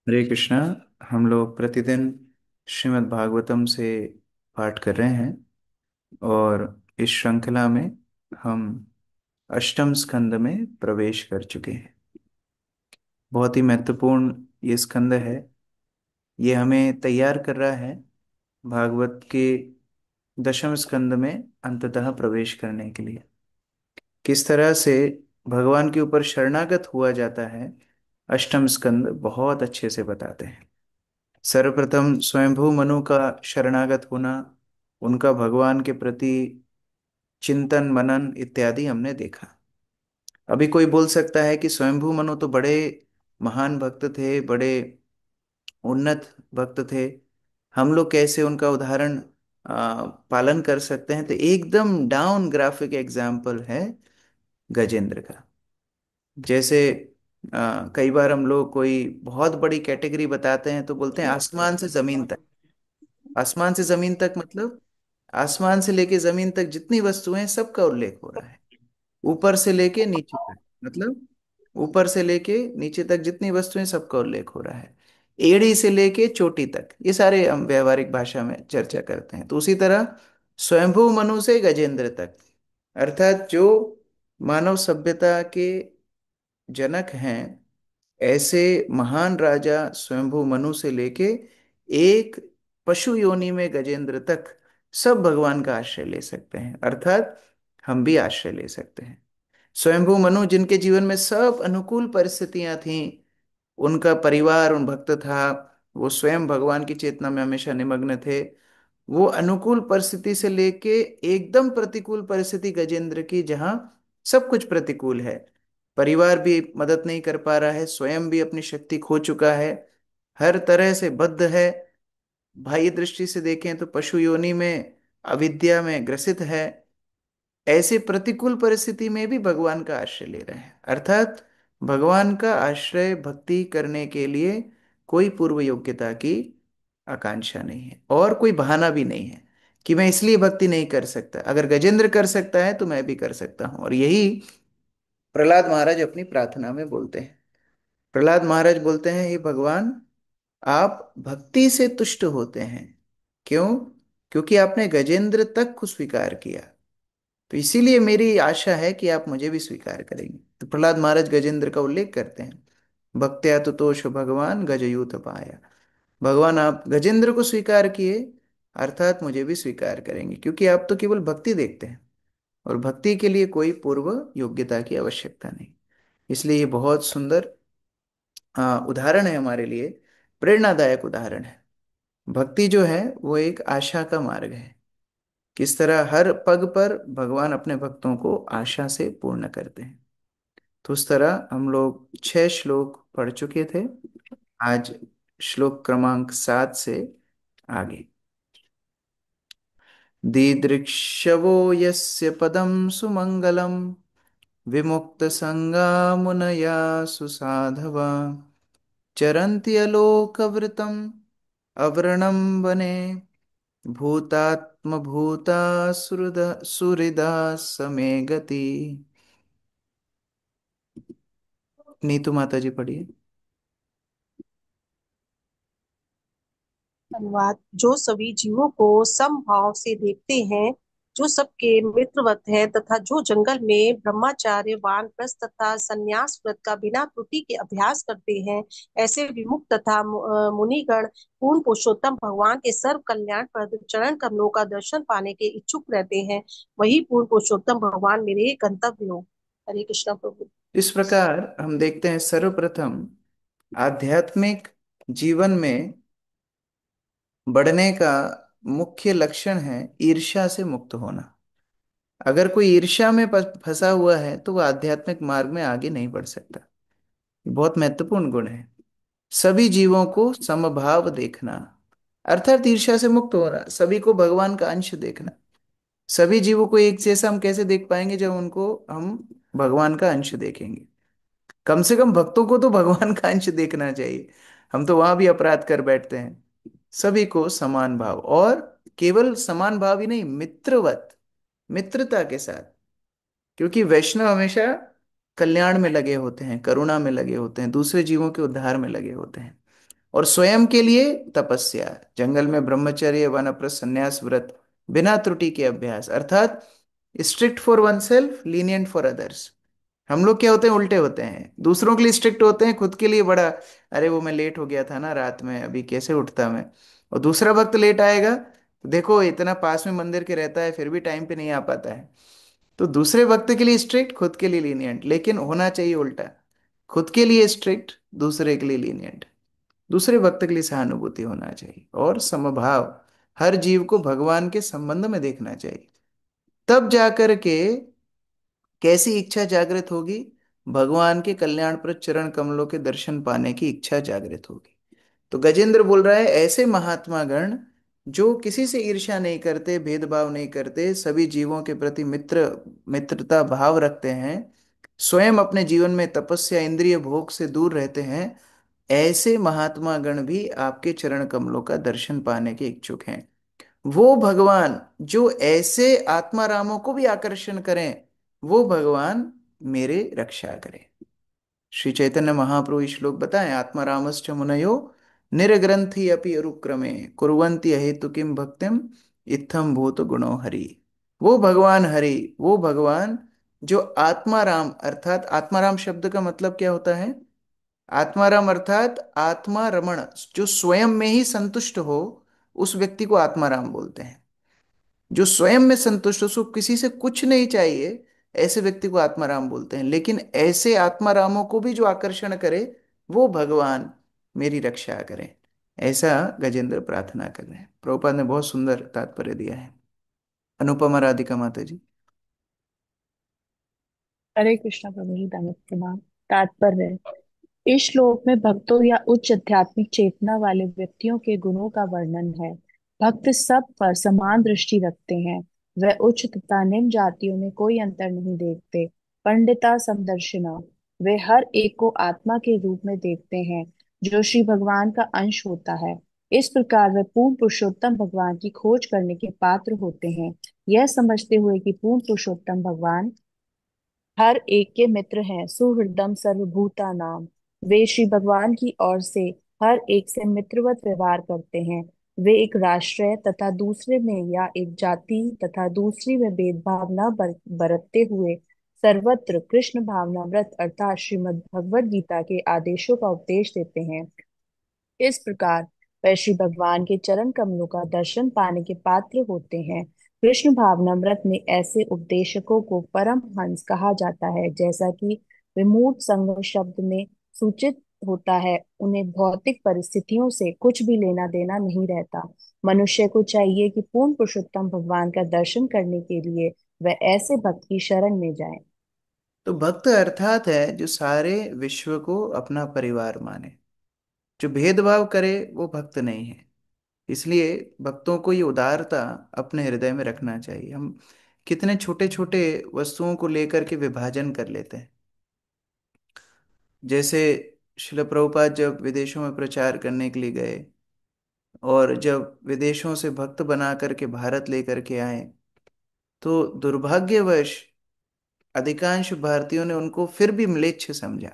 हरे कृष्णा। हम लोग प्रतिदिन श्रीमद् भागवतम से पाठ कर रहे हैं और इस श्रृंखला में हम अष्टम स्कंद में प्रवेश कर चुके हैं। बहुत ही महत्वपूर्ण ये स्कंद है। ये हमें तैयार कर रहा है भागवत के दशम स्कंद में अंततः प्रवेश करने के लिए। किस तरह से भगवान के ऊपर शरणागत हुआ जाता है, अष्टम स्कंद बहुत अच्छे से बताते हैं। सर्वप्रथम स्वयंभू मनु का शरणागत होना, उनका भगवान के प्रति चिंतन मनन इत्यादि हमने देखा। अभी कोई बोल सकता है कि स्वयंभू मनु तो बड़े महान भक्त थे, बड़े उन्नत भक्त थे, हम लोग कैसे उनका उदाहरण पालन कर सकते हैं। तो एकदम डाउन ग्राफिक एग्जाम्पल है गजेंद्र का। जैसे कई बार हम लोग कोई बहुत बड़ी कैटेगरी बताते हैं तो बोलते हैं आसमान से जमीन तक। आसमान से जमीन तक मतलब आसमान से लेके जमीन तक जितनी वस्तुएं हैं सबका उल्लेख हो रहा है। ऊपर से लेके नीचे तक मतलब ऊपर से लेके नीचे तक जितनी वस्तुएं सबका उल्लेख हो रहा है। एड़ी से लेके चोटी तक ये सारे हम व्यवहारिक भाषा में चर्चा करते हैं। तो उसी तरह स्वयंभू मनु से गजेंद्र तक, अर्थात जो मानव सभ्यता के जनक हैं, ऐसे महान राजा स्वयंभू मनु से लेके एक पशु योनि में गजेंद्र तक सब भगवान का आश्रय ले सकते हैं। अर्थात हम भी आश्रय ले सकते हैं। स्वयंभू मनु जिनके जीवन में सब अनुकूल परिस्थितियां थीं, उनका परिवार उन भक्त था, वो स्वयं भगवान की चेतना में हमेशा निमग्न थे। वो अनुकूल परिस्थिति से लेके एकदम प्रतिकूल परिस्थिति गजेंद्र की, जहां सब कुछ प्रतिकूल है, परिवार भी मदद नहीं कर पा रहा है, स्वयं भी अपनी शक्ति खो चुका है, हर तरह से बद्ध है, बाह्य दृष्टि से देखें तो पशु योनि में अविद्या में ग्रसित है। ऐसे प्रतिकूल परिस्थिति में भी भगवान का आश्रय ले रहे हैं। अर्थात भगवान का आश्रय भक्ति करने के लिए कोई पूर्व योग्यता की आकांक्षा नहीं है और कोई बहाना भी नहीं है कि मैं इसलिए भक्ति नहीं कर सकता। अगर गजेंद्र कर सकता है तो मैं भी कर सकता हूं। और यही प्रहलाद महाराज अपनी प्रार्थना में बोलते हैं। प्रहलाद महाराज बोलते हैं, हे भगवान, आप भक्ति से तुष्ट होते हैं। क्यों? क्योंकि आपने गजेंद्र तक को स्वीकार किया, तो इसीलिए मेरी आशा है कि आप मुझे भी स्वीकार करेंगे। तो प्रहलाद महाराज गजेंद्र का उल्लेख करते हैं, भक्त्या तुतोष भगवान गजयूथ पाया। भगवान आप गजेंद्र को स्वीकार किए, अर्थात मुझे भी स्वीकार करेंगे, क्योंकि आप तो केवल भक्ति देखते हैं और भक्ति के लिए कोई पूर्व योग्यता की आवश्यकता नहीं। इसलिए ये बहुत सुंदर उदाहरण है हमारे लिए, प्रेरणादायक उदाहरण है। भक्ति जो है वो एक आशा का मार्ग है। किस तरह हर पग पर भगवान अपने भक्तों को आशा से पूर्ण करते हैं। तो उस तरह हम लोग 6 श्लोक पढ़ चुके थे। आज श्लोक क्रमांक 7 से आगे। दीदृक्षवो यस्य पदं सुमंगलं, विमुक्त संगा मुनया सुसाधवा, चरन्त्यलोकवृतम् अव्रणं वने, भूतात्मभूता सुहृदा समे गति। नीतू माता जी पढ़िए। अनुवाद। जो सभी जीवों को समभाव से देखते हैं, जो सबके मित्रवत है, तथा जो जंगल में ब्रह्मचार्य वानप्रस्थ तथा संन्यास व्रत का बिना त्रुटि के अभ्यास करते हैं, ऐसे विमुक्त तथा मुनिगण पूर्ण पुरुषोत्तम भगवान के सर्व कल्याण प्रद चरण कमलों का दर्शन पाने के इच्छुक रहते हैं, वही पूर्ण पुरुषोत्तम भगवान मेरे गंतव्य हो। हरे कृष्णा प्रभु। इस प्रकार हम देखते हैं, सर्वप्रथम आध्यात्मिक जीवन में बढ़ने का मुख्य लक्षण है ईर्ष्या से मुक्त होना। अगर कोई ईर्ष्या में फंसा हुआ है तो वह आध्यात्मिक मार्ग में आगे नहीं बढ़ सकता। ये बहुत महत्वपूर्ण गुण है। सभी जीवों को समभाव देखना, अर्थात ईर्ष्या से मुक्त होना, सभी को भगवान का अंश देखना। सभी जीवों को एक जैसा हम कैसे देख पाएंगे? जब उनको हम भगवान का अंश देखेंगे। कम से कम भक्तों को तो भगवान का अंश देखना चाहिए। हम तो वहां भी अपराध कर बैठते हैं। सभी को समान भाव, और केवल समान भाव ही नहीं, मित्रवत, मित्रता के साथ। क्योंकि वैष्णव हमेशा कल्याण में लगे होते हैं, करुणा में लगे होते हैं, दूसरे जीवों के उद्धार में लगे होते हैं। और स्वयं के लिए तपस्या, जंगल में ब्रह्मचर्य वानप्रस्थ संन्यास व्रत, बिना त्रुटि के अभ्यास, अर्थात strict for one self, lenient for others. हम लोग क्या होते हैं, उल्टे होते हैं, दूसरों के लिए स्ट्रिक्ट होते हैं, खुद के लिए बड़ा, अरे वो मैं लेट हो गया था ना रात में, अभी कैसे उठता मैं। और दूसरा वक्त लेट आएगा तो देखो इतना पास में मंदिर के रहता है फिर भी टाइम पे नहीं आ पाता है। तो दूसरे वक्त के लिए स्ट्रिक्ट, खुद के लिए लीनियंट, लेकिन होना चाहिए उल्टा, खुद के लिए स्ट्रिक्ट, दूसरे के लिए लीनियंट। दूसरे वक्त के लिए सहानुभूति होना चाहिए और समभाव, हर जीव को भगवान के संबंध में देखना चाहिए। तब जाकर के कैसी इच्छा जागृत होगी, भगवान के कल्याणप्रद चरण कमलों के दर्शन पाने की इच्छा जागृत होगी। तो गजेंद्र बोल रहा है ऐसे महात्मा गण जो किसी से ईर्ष्या नहीं करते, भेदभाव नहीं करते, सभी जीवों के प्रति मित्रता भाव रखते हैं, स्वयं अपने जीवन में तपस्या इंद्रिय भोग से दूर रहते हैं, ऐसे महात्मा गण भी आपके चरण कमलों का दर्शन पाने के इच्छुक हैं। वो भगवान जो ऐसे आत्मारामों को भी आकर्षण करें, वो भगवान मेरे रक्षा करें। श्री चैतन्य महाप्रभु ये श्लोक बताएं, आत्मारामश्च मुनयो निर्ग्रंथि अपि अनुक्रमे कुर्वन्ति अहेतु किम भक्तिम इत्थम भूत गुणो हरि। वो भगवान हरि, वो भगवान जो आत्माराम, अर्थात आत्माराम शब्द का मतलब क्या होता है, आत्माराम अर्थात आत्मा रमण, जो स्वयं में ही संतुष्ट हो, उस व्यक्ति को आत्माराम बोलते हैं। जो स्वयं में संतुष्ट हो, उसको किसी से कुछ नहीं चाहिए, ऐसे व्यक्ति को आत्माराम बोलते हैं। लेकिन ऐसे आत्मारामों को भी जो आकर्षण करे, वो भगवान मेरी रक्षा करें, ऐसा गजेंद्र प्रार्थना कर रहे हैं। प्रभुपाद ने बहुत सुंदर तात्पर्य दिया है। अनुपमा राधिका माता जी। हरे कृष्णा प्रभु जी। धन्यवाद। तात्पर्य। इस श्लोक में भक्तों या उच्च आध्यात्मिक चेतना वाले व्यक्तियों के गुणों का वर्णन है। भक्त सब पर समान दृष्टि रखते हैं। वे उच्च तथा निम्न जातियों में कोई अंतर नहीं देखते। पंडिता समदर्शिना। वे हर एक को आत्मा के रूप में देखते हैं जो श्री भगवान का अंश होता है। इस प्रकार वे पूर्ण पुरुषोत्तम भगवान की खोज करने के पात्र होते हैं, यह समझते हुए कि पूर्ण पुरुषोत्तम भगवान हर एक के मित्र हैं। सुहृदम सर्वभूता नाम। वे श्री भगवान की ओर से हर एक से मित्रवत व्यवहार करते हैं। वे एक राष्ट्र तथा दूसरे में या एक जाति तथा दूसरी में भेदभाव न बरतते हुए सर्वत्र कृष्ण भावना व्रत अर्थात श्रीमद् भगवद गीता के आदेशों का उपदेश देते हैं। इस प्रकार वे श्री भगवान के चरण कमलों का दर्शन पाने के पात्र होते हैं। कृष्ण भावनामृत में ऐसे उपदेशकों को परम हंस कहा जाता है। जैसा कि विमूढ़ संग शब्द में सूचित होता है, उन्हें भौतिक परिस्थितियों से कुछ भी लेना देना नहीं रहता। मनुष्य को चाहिए कि पूर्ण पुरुषोत्तम भगवान का दर्शन करने के लिए वह ऐसे भक्त की शरण में जाए। तो भक्त अर्थात है जो सारे विश्व को अपना परिवार माने, जो भेदभाव करे वो भक्त नहीं है। इसलिए भक्तों को ये उदारता अपने हृदय में रखना चाहिए। हम कितने छोटे छोटे वस्तुओं को लेकर के विभाजन कर लेते हैं। जैसे शिल प्रभुपाद जब विदेशों में प्रचार करने के लिए गए और जब विदेशों से भक्त बना करके भारत लेकर के आए, तो दुर्भाग्यवश अधिकांश भारतीयों ने उनको फिर भी म्लेच्छ समझा,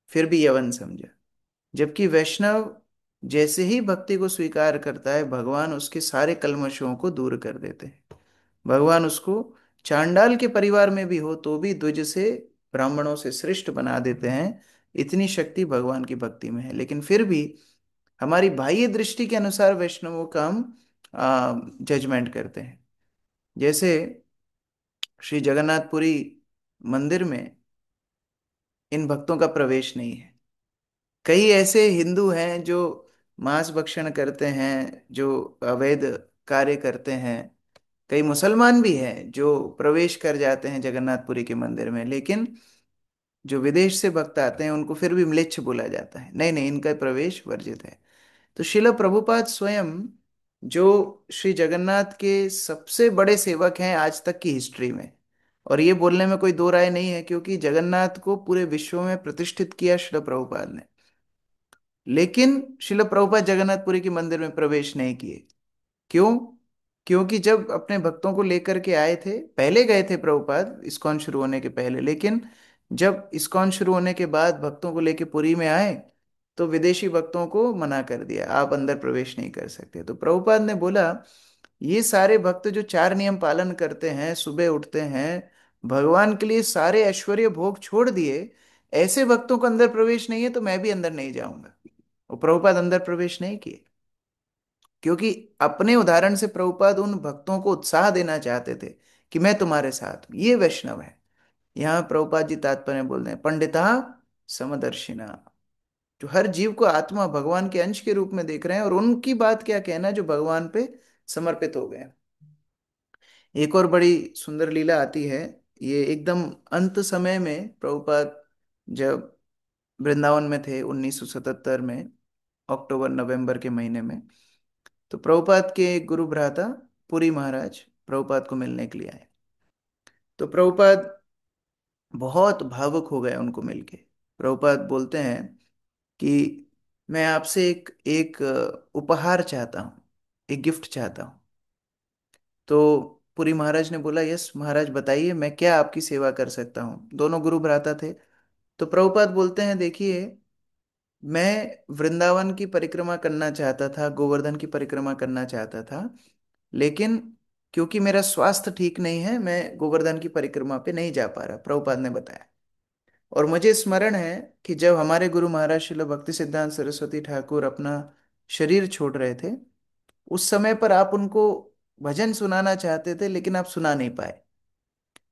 फिर भी यवन समझा। जबकि वैष्णव जैसे ही भक्ति को स्वीकार करता है, भगवान उसके सारे कल्मशों को दूर कर देते हैं। भगवान उसको चांडाल के परिवार में भी हो तो भी द्विज से, ब्राह्मणों से श्रेष्ठ बना देते हैं। इतनी शक्ति भगवान की भक्ति में है। लेकिन फिर भी हमारी बाह्य दृष्टि के अनुसार वैष्णवों का हम जजमेंट करते हैं। जैसे श्री जगन्नाथपुरी मंदिर में इन भक्तों का प्रवेश नहीं है। कई ऐसे हिंदू हैं जो मांस भक्षण करते हैं, जो अवैध कार्य करते हैं। कई मुसलमान भी हैं जो प्रवेश कर जाते हैं जगन्नाथपुरी के मंदिर में, लेकिन जो विदेश से भक्त आते हैं उनको फिर भी म्लेच्छ बोला जाता है, नहीं नहीं इनका प्रवेश वर्जित है। तो शिला प्रभुपाद स्वयं जो श्री जगन्नाथ के सबसे बड़े सेवक हैं आज तक की हिस्ट्री में, और ये बोलने में कोई दो राय नहीं है, क्योंकि जगन्नाथ को पूरे विश्व में प्रतिष्ठित किया शिला प्रभुपाद ने। लेकिन शिला प्रभुपाद जगन्नाथपुरी के मंदिर में प्रवेश नहीं किए। क्यों? क्योंकि जब अपने भक्तों को लेकर के आए थे, पहले गए थे प्रभुपाद इस्कॉन शुरू होने के पहले, लेकिन जब इस्कॉन शुरू होने के बाद भक्तों को लेकर पुरी में आए, तो विदेशी भक्तों को मना कर दिया, आप अंदर प्रवेश नहीं कर सकते। तो प्रभुपाद ने बोला, ये सारे भक्त जो चार नियम पालन करते हैं, सुबह उठते हैं, भगवान के लिए सारे ऐश्वर्य भोग छोड़ दिए, ऐसे भक्तों को अंदर प्रवेश नहीं है, तो मैं भी अंदर नहीं जाऊंगा। और प्रभुपाद अंदर प्रवेश नहीं किए, क्योंकि अपने उदाहरण से प्रभुपाद उन भक्तों को उत्साह देना चाहते थे कि मैं तुम्हारे साथ हूं, ये वैष्णव है। यहाँ प्रभुपाद जी तात्पर्य बोल रहे हैं, पंडिता समदर्शिना, जो हर जीव को आत्मा भगवान के अंश के रूप में देख रहे हैं, और उनकी बात क्या कहना जो भगवान पे समर्पित हो गए हैं। एक और बड़ी सुंदर लीला आती है, ये एकदम अंत समय में प्रभुपाद जब वृंदावन में थे 1977 में, अक्टूबर नवंबर के महीने में, तो प्रभुपाद के गुरु भ्राता पुरी महाराज प्रभुपाद को मिलने के लिए आए। तो प्रभुपाद बहुत भावुक हो गए उनको मिलके। प्रभुपाद बोलते हैं कि मैं आपसे एक एक उपहार चाहता हूँ, एक गिफ्ट चाहता हूँ। तो पुरी महाराज ने बोला, यस महाराज बताइए, मैं क्या आपकी सेवा कर सकता हूँ। दोनों गुरु भ्राता थे। तो प्रभुपाद बोलते हैं, देखिए मैं वृंदावन की परिक्रमा करना चाहता था, गोवर्धन की परिक्रमा करना चाहता था, लेकिन क्योंकि मेरा स्वास्थ्य ठीक नहीं है, मैं गोवर्धन की परिक्रमा पे नहीं जा पा रहा, प्रभुपाद ने बताया। और मुझे स्मरण है कि जब हमारे गुरु महाराज श्रील भक्ति सिद्धांत सरस्वती ठाकुर अपना शरीर छोड़ रहे थे, उस समय पर आप उनको भजन सुनाना चाहते थे, लेकिन आप सुना नहीं पाए।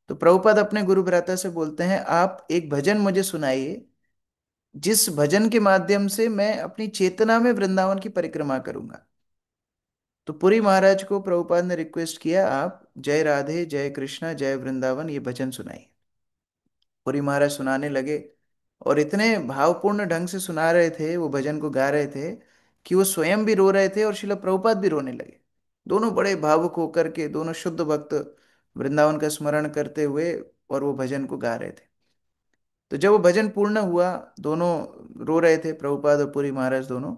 तो प्रभुपाद अपने गुरु भ्राता से बोलते हैं, आप एक भजन मुझे सुनाइए, जिस भजन के माध्यम से मैं अपनी चेतना में वृंदावन की परिक्रमा करूंगा। तो पुरी महाराज को प्रभुपाद ने रिक्वेस्ट किया, आप जय राधे जय कृष्णा जय वृंदावन ये भजन सुनाइए। पुरी महाराज सुनाने लगे, और इतने भावपूर्ण ढंग से सुना रहे थे, वो भजन को गा रहे थे, कि वो स्वयं भी रो रहे थे और शिला प्रभुपाद भी रोने लगे। दोनों बड़े भावुक होकर के, दोनों शुद्ध भक्त वृंदावन का स्मरण करते हुए और वो भजन को गा रहे थे। तो जब वो भजन पूर्ण हुआ, दोनों रो रहे थे, प्रभुपाद और पुरी महाराज दोनों।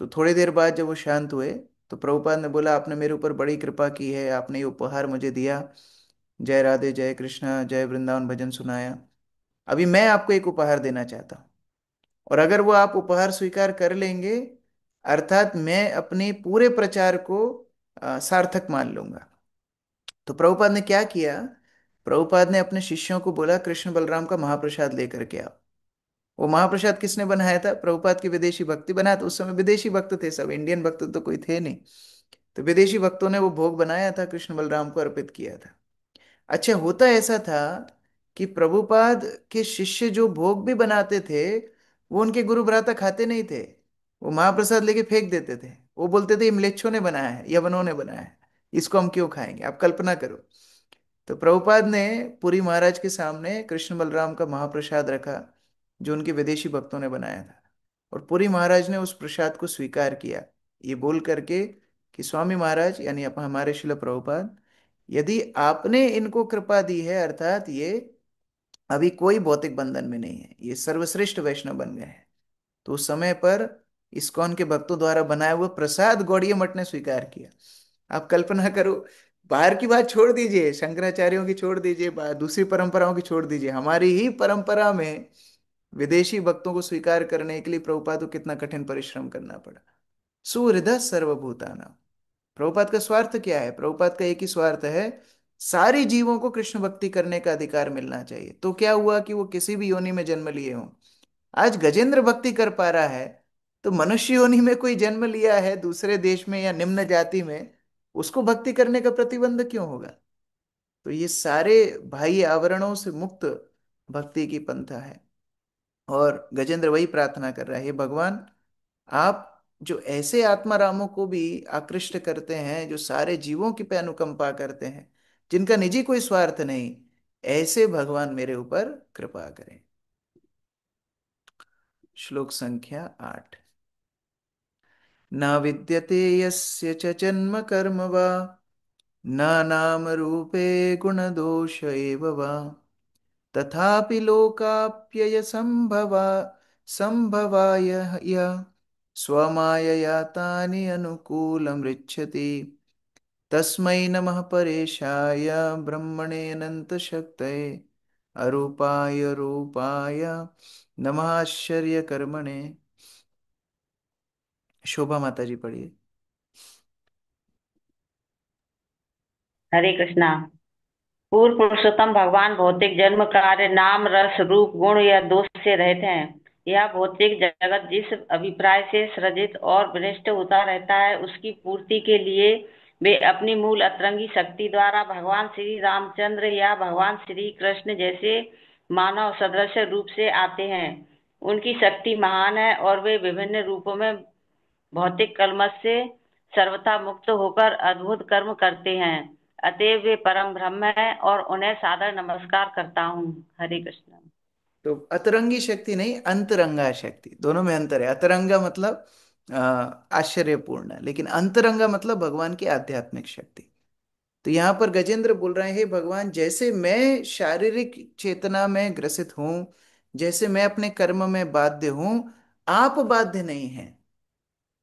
तो थोड़ी देर बाद जब वो शांत हुए, तो प्रभुपाद ने बोला, आपने मेरे ऊपर बड़ी कृपा की है, आपने ये उपहार मुझे दिया, जय राधे जय कृष्णा जय वृंदावन भजन सुनाया। अभी मैं आपको एक उपहार देना चाहता हूँ, और अगर वो आप उपहार स्वीकार कर लेंगे, अर्थात मैं अपने पूरे प्रचार को सार्थक मान लूंगा। तो प्रभुपाद ने क्या किया, प्रभुपाद ने अपने शिष्यों को बोला, कृष्ण बलराम का महाप्रसाद लेकर के आओ। वो महाप्रसाद किसने बनाया था, प्रभुपाद के विदेशी भक्ति बनाया था। उस समय विदेशी भक्त थे सब, इंडियन भक्त तो कोई थे नहीं। तो विदेशी भक्तों ने वो भोग बनाया था, कृष्ण बलराम को अर्पित किया था। अच्छा, होता ऐसा था कि प्रभुपाद के शिष्य जो भोग भी बनाते थे, वो उनके गुरु भ्राता खाते नहीं थे। वो महाप्रसाद लेके फेंक देते थे। वो बोलते थे, ये म्लेच्छों ने बनाया है, यवनों ने बनाया है, इसको हम क्यों खाएंगे। आप कल्पना करो। तो प्रभुपाद ने पुरी महाराज के सामने कृष्ण बलराम का महाप्रसाद रखा, जो उनके विदेशी भक्तों ने बनाया था। और पुरी महाराज ने उस प्रसाद को स्वीकार किया, ये बोल करके कि स्वामी महाराज, यानी हमारे शिल प्रभुपाद, यदि आपने इनको कृपा दी है, अर्थात ये अभी कोई भौतिक बंधन में नहीं है, ये सर्वश्रेष्ठ वैष्णव बन गए हैं। तो उस समय पर इस्कॉन के भक्तों द्वारा बनाया हुआ प्रसाद गौड़ीय मठ ने स्वीकार किया। आप कल्पना करो, बाहर की बात छोड़ दीजिए, शंकराचार्यों की छोड़ दीजिए, दूसरी परंपराओं की छोड़ दीजिए, हमारी ही परंपरा में विदेशी भक्तों को स्वीकार करने के लिए प्रभुपाद को कितना कठिन परिश्रम करना पड़ा। सुहृदय सर्वभूतानां। प्रभुपाद का स्वार्थ क्या है, प्रभुपाद का एक ही स्वार्थ है, सारे जीवों को कृष्ण भक्ति करने का अधिकार मिलना चाहिए। तो क्या हुआ कि वो किसी भी योनि में जन्म लिए हों, आज गजेंद्र भक्ति कर पा रहा है, तो मनुष्य योनि में कोई जन्म लिया है दूसरे देश में या निम्न जाति में, उसको भक्ति करने का प्रतिबंध क्यों होगा। तो ये सारे बाह्य आवरणों से मुक्त भक्ति की पंथा है। और गजेंद्र वही प्रार्थना कर रहा है, हे भगवान, आप जो ऐसे आत्मारामों को भी आकृष्ट करते हैं, जो सारे जीवों की पे अनुकंपा करते हैं, जिनका निजी कोई स्वार्थ नहीं, ऐसे भगवान मेरे ऊपर कृपा करें। श्लोक संख्या 8। न विद्यते यस्य च जन्म कर्म वा, न नाम रूपे गुणदोष एव वा, तथापि लोकाप्यय संभवा संभवाय यः स्वमायया तानि अनुकूलमृच्छति, तस्मै नमः परेशाय ब्रह्मणे अनन्तशक्तये अरूपाय रूपाय नमः आश्चर्यकर्मणे। शोभा माता जी पढ़िए। हरे कृष्णा। पूर्व पुरुषोत्तम भगवान भौतिक जन्म कार्य नाम रस रूप गुण या दोष से रहित हैं। यह भौतिक जगत जिस अभिप्राय से सृजित और विनष्ट होता रहता है, उसकी पूर्ति के लिए वे अपनी मूल अतरंगी शक्ति द्वारा भगवान श्री रामचंद्र या भगवान श्री कृष्ण जैसे मानव सदृश रूप से आते हैं। उनकी शक्ति महान है और वे विभिन्न रूपों में भौतिक कलमश से सर्वथा मुक्त होकर अद्भुत कर्म करते हैं। अतएव वे परम ब्रह्म है और उन्हें सादर नमस्कार करता हूँ। हरे कृष्ण। तो अतरंगी शक्ति नहीं, अंतरंगा शक्ति, दोनों में अंतर है। अतरंगा मतलब आश्चर्यपूर्ण, लेकिन अंतरंगा मतलब भगवान की आध्यात्मिक शक्ति। तो यहाँ पर गजेंद्र बोल रहे हैं, भगवान जैसे मैं शारीरिक चेतना में ग्रसित हूं, जैसे मैं अपने कर्म में बाध्य हूं, आप बाध्य नहीं हैं।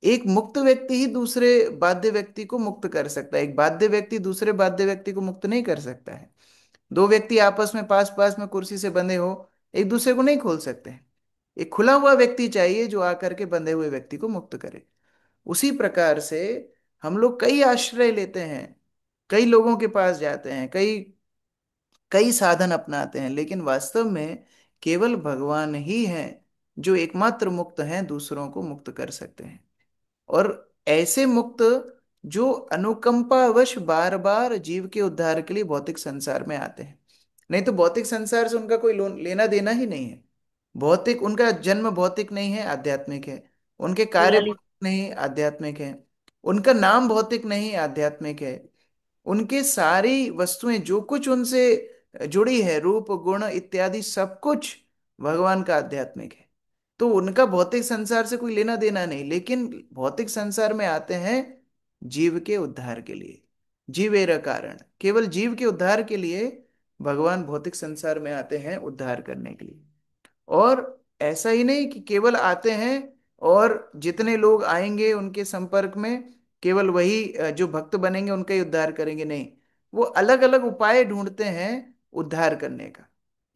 एक मुक्त व्यक्ति ही दूसरे बाध्य व्यक्ति को मुक्त कर सकता है, एक बाध्य व्यक्ति दूसरे बाध्य व्यक्ति को मुक्त नहीं कर सकता है। दो व्यक्ति आपस में पास पास में कुर्सी से बंधे हो, एक दूसरे को नहीं खोल सकते हैं। एक खुला हुआ व्यक्ति चाहिए जो आकर के बंधे हुए व्यक्ति को मुक्त करे। उसी प्रकार से हम लोग कई आश्रय लेते हैं, कई लोगों के पास जाते हैं, कई कई साधन अपनाते हैं, लेकिन वास्तव में केवल भगवान ही हैं जो एकमात्र मुक्त हैं, दूसरों को मुक्त कर सकते हैं। और ऐसे मुक्त जो अनुकंपावश बार बार जीव के उद्धार के लिए भौतिक संसार में आते हैं। नहीं तो भौतिक संसार से उनका कोई लेना देना ही नहीं है। भौतिक, उनका जन्म भौतिक नहीं है, आध्यात्मिक है। उनके कार्य ललित। भौतिक नहीं, आध्यात्मिक है। उनका नाम भौतिक नहीं, आध्यात्मिक है। उनके सारी वस्तुएं जो कुछ उनसे जुड़ी है, रूप गुण इत्यादि सब कुछ भगवान का आध्यात्मिक है। तो उनका भौतिक संसार से कोई लेना देना नहीं, लेकिन भौतिक संसार में आते हैं जीव के उद्धार के लिए। जीवेर कारण, केवल जीव के उद्धार के लिए भगवान भौतिक संसार में आते हैं, उद्धार करने के लिए। और ऐसा ही नहीं कि केवल आते हैं और जितने लोग आएंगे उनके संपर्क में केवल वही जो भक्त बनेंगे उनका ही उद्धार करेंगे, नहीं। वो अलग अलग उपाय ढूंढते हैं उद्धार करने का।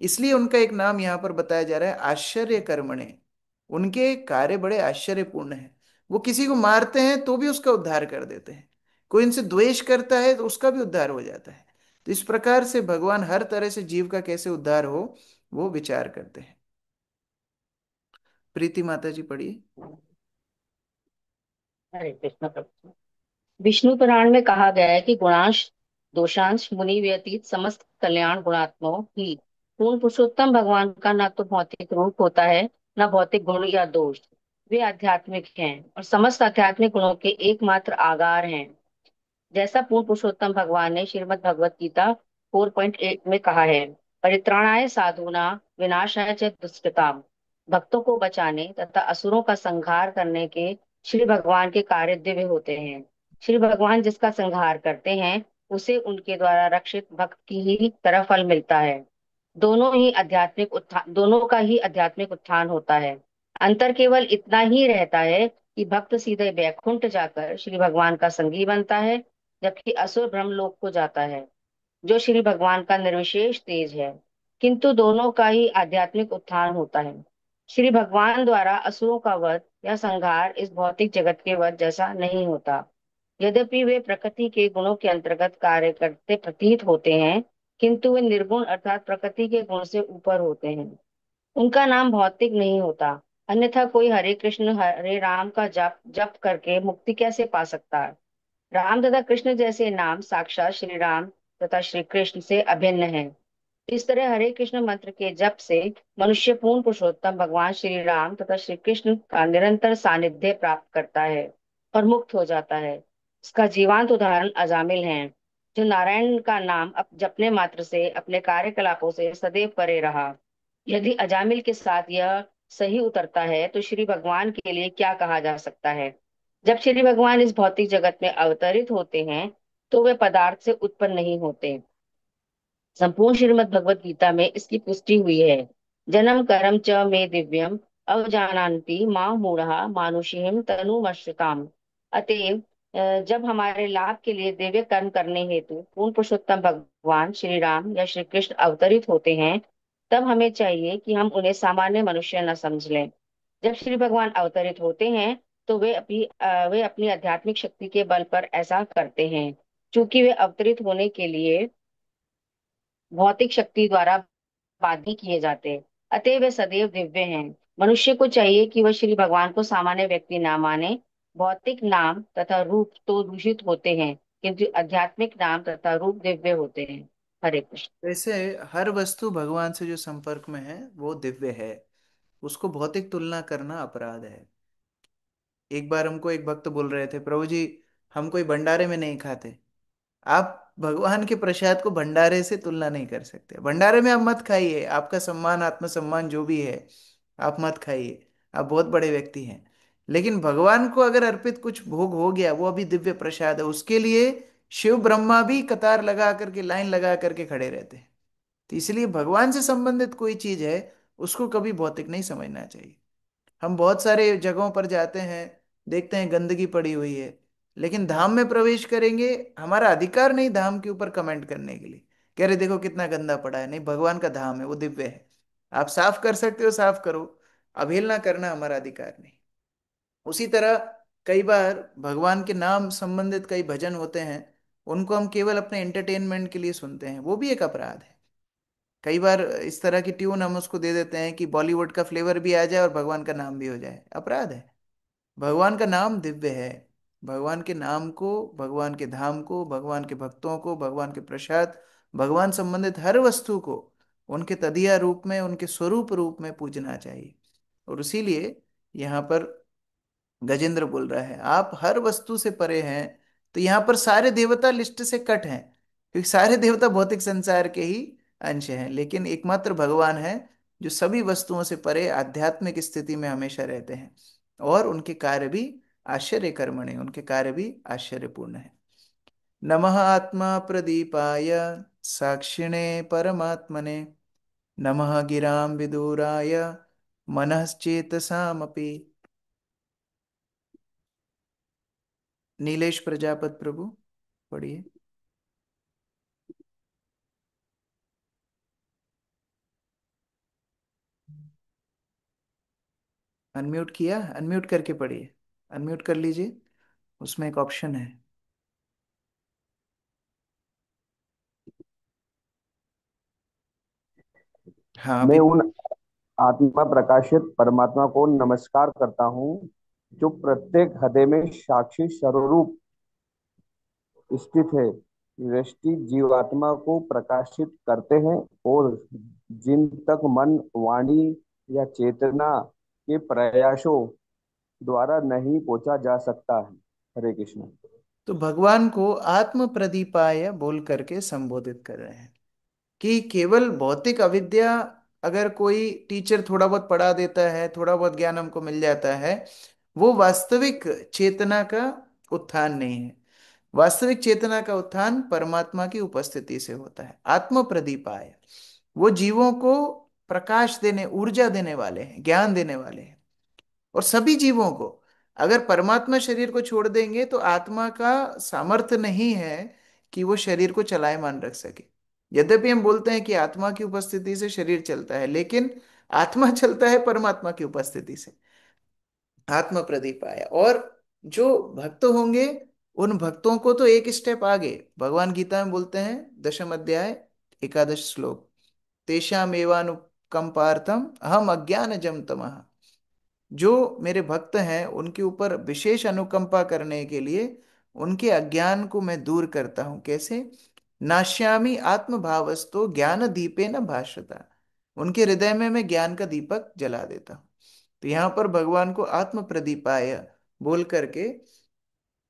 इसलिए उनका एक नाम यहाँ पर बताया जा रहा है, आश्चर्य कर्मणे। उनके कार्य बड़े आश्चर्यपूर्ण हैं। वो किसी को मारते हैं तो भी उसका उद्धार कर देते हैं, कोई इनसे द्वेष करता है तो उसका भी उद्धार हो जाता है। तो इस प्रकार से भगवान हर तरह से जीव का कैसे उद्धार हो वो विचार करते हैं। प्रीति माता जी पढ़िए। हरे कृष्ण प्रभु। विष्णु पुराण में कहा गया है कि गुणांश दोषांश मुनि व्यतीत समस्त कल्याण गुणात्मों ही पूर्ण पुरुषोत्तम भगवान का न तो भौतिक रूप होता है, न भौतिक गुण या दोष। वे आध्यात्मिक हैं और समस्त आध्यात्मिक गुणों के एकमात्र आगार हैं। जैसा पूर्ण पुरुषोत्तम भगवान ने श्रीमद् भगवत गीता 4.8 में कहा है, परित्राणाय साधूना विनाशाय च दुष्कृताम। भक्तों को बचाने तथा असुरों का संहार करने के श्री भगवान के कार्य दिव्य होते हैं। श्री भगवान जिसका संहार करते हैं, उसे उनके द्वारा रक्षित भक्त की ही तरह फल मिलता है। दोनों का ही आध्यात्मिक उत्थान होता है। अंतर केवल इतना ही रहता है कि भक्त सीधे वैकुंठ जाकर श्री भगवान का संगी बनता है, जबकि असुर ब्रह्मलोक को जाता है, जो श्री भगवान का निर्विशेष तेज है। किंतु दोनों का ही आध्यात्मिक उत्थान होता है। श्री भगवान द्वारा असुरों का वध या संहार इस भौतिक जगत के वध जैसा नहीं होता। यद्यपि वे प्रकृति के गुणों के अंतर्गत कार्य करते प्रतीत होते हैं, किंतु वे निर्गुण अर्थात प्रकृति के गुण से ऊपर होते हैं। उनका नाम भौतिक नहीं होता। अन्यथा कोई हरे कृष्ण हरे राम का जप जप करके मुक्ति कैसे पा सकता है। राम तथा कृष्ण जैसे नाम साक्षात श्री राम तथा श्री कृष्ण से अभिन्न है। इस तरह हरे कृष्ण मंत्र के जप से मनुष्य पूर्ण पुरुषोत्तम भगवान श्री राम तथा श्री कृष्ण का निरंतर सानिध्य प्राप्त करता है और मुक्त हो जाता है। इसका जीवांत उदाहरण अजामिल है, जो नारायण का नाम जपने मात्र से अपने कार्यकलापों से सदैव परे रहा। यदि अजामिल के साथ यह सही उतरता है, तो श्री भगवान के लिए क्या कहा जा सकता है। जब श्री भगवान इस भौतिक जगत में अवतरित होते हैं, तो वे पदार्थ से उत्पन्न नहीं होते। संपूर्ण श्रीमद् भगवत गीता में इसकी पुष्टि हुई है। जन्म कर्म च मे दिव्यम अवजानान्ति मां मूढ़ा मानुषीम तनुमश्रिताम। अतएव जब हमारे लाभ के लिए दिव्य कर्म करने हेतु पूर्ण पुरुषोत्तम भगवान श्री राम या श्री कृष्ण अवतरित होते हैं, तब हमें चाहिए कि हम उन्हें सामान्य मनुष्य न समझ लें। जब श्री भगवान अवतरित होते हैं, तो वे अपनी आध्यात्मिक शक्ति के बल पर ऐसा करते हैं। चूंकि वे अवतरित होने के लिए भौतिक शक्ति द्वारा बाध्य नहीं किए जाते, अतः वे सदैव दिव्य हैं। मनुष्य को चाहिए कि वह श्री भगवान को सामान्य व्यक्ति ना माने। भौतिक नाम तथा रूप तो दूषित होते हैं, किंतु आध्यात्मिक नाम तथा रूप दिव्य होते हैं। हरे कृष्ण। वैसे हर वस्तु भगवान से जो संपर्क में है वो दिव्य है, उसको भौतिक तुलना करना अपराध है। एक बार हमको एक भक्त बोल रहे थे, प्रभु जी हम कोई भंडारे में नहीं खाते। आप भगवान के प्रसाद को भंडारे से तुलना नहीं कर सकते। भंडारे में आप मत खाइए, आपका सम्मान आत्मसम्मान जो भी है आप मत खाइए, आप बहुत बड़े व्यक्ति हैं। लेकिन भगवान को अगर अर्पित कुछ भोग हो गया, वो अभी दिव्य प्रसाद है, उसके लिए शिव ब्रह्मा भी कतार लगा करके लाइन लगा करके खड़े रहते हैं। तो इसलिए भगवान से संबंधित कोई चीज है उसको कभी भौतिक नहीं समझना चाहिए। हम बहुत सारे जगहों पर जाते हैं, देखते हैं गंदगी पड़ी हुई है, लेकिन धाम में प्रवेश करेंगे, हमारा अधिकार नहीं धाम के ऊपर कमेंट करने के लिए, कह रहे देखो कितना गंदा पड़ा है। नहीं, भगवान का धाम है, वो दिव्य है। आप साफ कर सकते हो साफ करो, अवहेलना करना हमारा अधिकार नहीं। उसी तरह कई बार भगवान के नाम संबंधित कई भजन होते हैं, उनको हम केवल अपने एंटरटेनमेंट के लिए सुनते हैं, वो भी एक अपराध है। कई बार इस तरह की ट्यून हम उसको दे देते हैं कि बॉलीवुड का फ्लेवर भी आ जाए और भगवान का नाम भी हो जाए, अपराध है। भगवान का नाम दिव्य है। भगवान के नाम को, भगवान के धाम को, भगवान के भक्तों को, भगवान के प्रसाद, भगवान संबंधित हर वस्तु को उनके तदिया रूप में, उनके स्वरूप रूप में पूजना चाहिए। और इसीलिए यहाँ पर गजेंद्र बोल रहा है आप हर वस्तु से परे हैं। तो यहाँ पर सारे देवता लिस्ट से कट हैं, क्योंकि सारे देवता भौतिक संसार के ही अंश हैं, लेकिन एकमात्र भगवान है जो सभी वस्तुओं से परे आध्यात्मिक स्थिति में हमेशा रहते हैं। और उनके कार्य भी आश्चर्य कर्मणि, उनके कार्य भी आश्चर्यपूर्ण है। नमः आत्मा प्रदीपाय साक्षिणे परमात्मने, नमः गिरां विदुराय मनश्चेतसामपि। नीलेश प्रजापत प्रभु पढ़िए। अनम्यूट किया, अनम्यूट करके पढ़िए, अनम्यूट कर लीजिए, उसमें एक ऑप्शन है। हाँ मैं अभी। उन आत्मा प्रकाशित परमात्मा को नमस्कार करता हूँ जो प्रत्येक हृदय में साक्षी स्वरूप स्थित है, दृष्टि जीवात्मा को प्रकाशित करते हैं और जिन तक मन, वाणी या चेतना के प्रयासों द्वारा नहीं पहुंचा जा सकता है। हरे कृष्ण। तो भगवान को आत्म प्रदीपाय बोल करके संबोधित कर रहे हैं कि केवल भौतिक अविद्या, अगर कोई टीचर थोड़ा बहुत पढ़ा देता है, थोड़ा बहुत ज्ञान हमको मिल जाता है, वो वास्तविक चेतना का उत्थान नहीं है। वास्तविक चेतना का उत्थान परमात्मा की उपस्थिति से होता है। आत्म प्रदीपाय, वो जीवों को प्रकाश देने, ऊर्जा देने वाले हैं, ज्ञान देने वाले हैं। और सभी जीवों को, अगर परमात्मा शरीर को छोड़ देंगे तो आत्मा का सामर्थ्य नहीं है कि वो शरीर को चलायमान रख सके। यद्यपि हम बोलते हैं कि आत्मा की उपस्थिति से शरीर चलता है, लेकिन आत्मा चलता है परमात्मा की उपस्थिति से। आत्म प्रदीप आया। और जो भक्त होंगे, उन भक्तों को तो एक स्टेप आगे भगवान गीता में बोलते हैं, दशम अध्याय 11 श्लोक, तेषाम एवानुकंपार्थम अहम अज्ञानजम तमः। जो मेरे भक्त हैं उनके ऊपर विशेष अनुकंपा करने के लिए उनके अज्ञान को मैं दूर करता हूं। कैसे? नाश्यामी आत्मभावस्तो ज्ञान दीपे न भाषता, उनके हृदय में मैं ज्ञान का दीपक जला देता हूं। तो यहाँ पर भगवान को आत्म प्रदीपाय बोल करके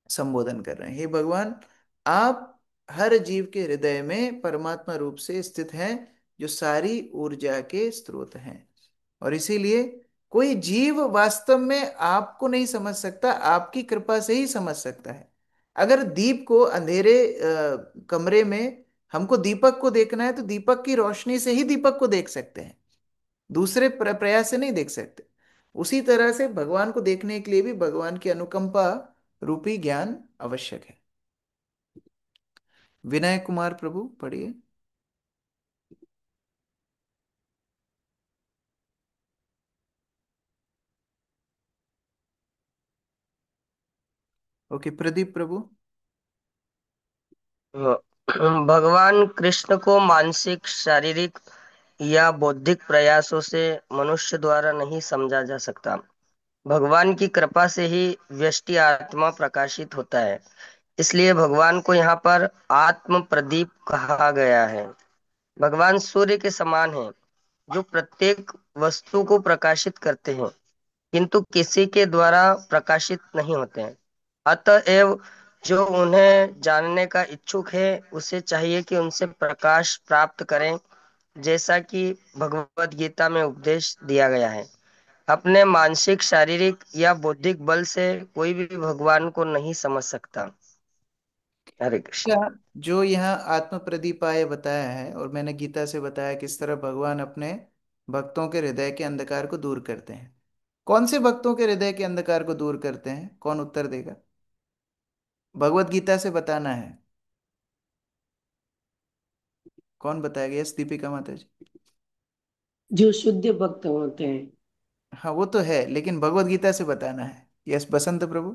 संबोधन कर रहे हैं। हे भगवान, आप हर जीव के हृदय में परमात्मा रूप से स्थित हैं, जो सारी ऊर्जा के स्रोत हैं। और इसीलिए कोई जीव वास्तव में आपको नहीं समझ सकता, आपकी कृपा से ही समझ सकता है। अगर दीप को अंधेरे कमरे में हमको दीपक को देखना है, तो दीपक की रोशनी से ही दीपक को देख सकते हैं, दूसरे प्रयास से नहीं देख सकते। उसी तरह से भगवान को देखने के लिए भी भगवान की अनुकंपा रूपी ज्ञान आवश्यक है। विनय कुमार प्रभु पढ़िए। ओके, प्रदीप प्रभु। भगवान कृष्ण को मानसिक, शारीरिक या बौद्धिक प्रयासों से मनुष्य द्वारा नहीं समझा जा सकता। भगवान की कृपा से ही व्यष्टि आत्मा प्रकाशित होता है। इसलिए भगवान को यहाँ पर आत्म प्रदीप कहा गया है। भगवान सूर्य के समान हैं, जो प्रत्येक वस्तु को प्रकाशित करते हैं, किंतु किसी के द्वारा प्रकाशित नहीं होते हैं। अतएव जो उन्हें जानने का इच्छुक है, उसे चाहिए कि उनसे प्रकाश प्राप्त करें, जैसा कि भगवत गीता में उपदेश दिया गया है। अपने मानसिक, शारीरिक या बौद्धिक बल से कोई भी भगवान को नहीं समझ सकता। हरे कृष्ण। क्या जो यहाँ आत्म प्रदीपाय बताया है, और मैंने गीता से बताया किस तरह भगवान अपने भक्तों के हृदय के अंधकार को दूर करते हैं। कौन से भक्तों के हृदय के अंधकार को दूर करते हैं? कौन उत्तर देगा? भगवत गीता से बताना है। कौन बताएगा? यस, दीपिका माता जी। जो शुद्ध भक्त होते हैं। हाँ, वो तो है, लेकिन भगवत गीता से बताना है। यस, बसंत प्रभु।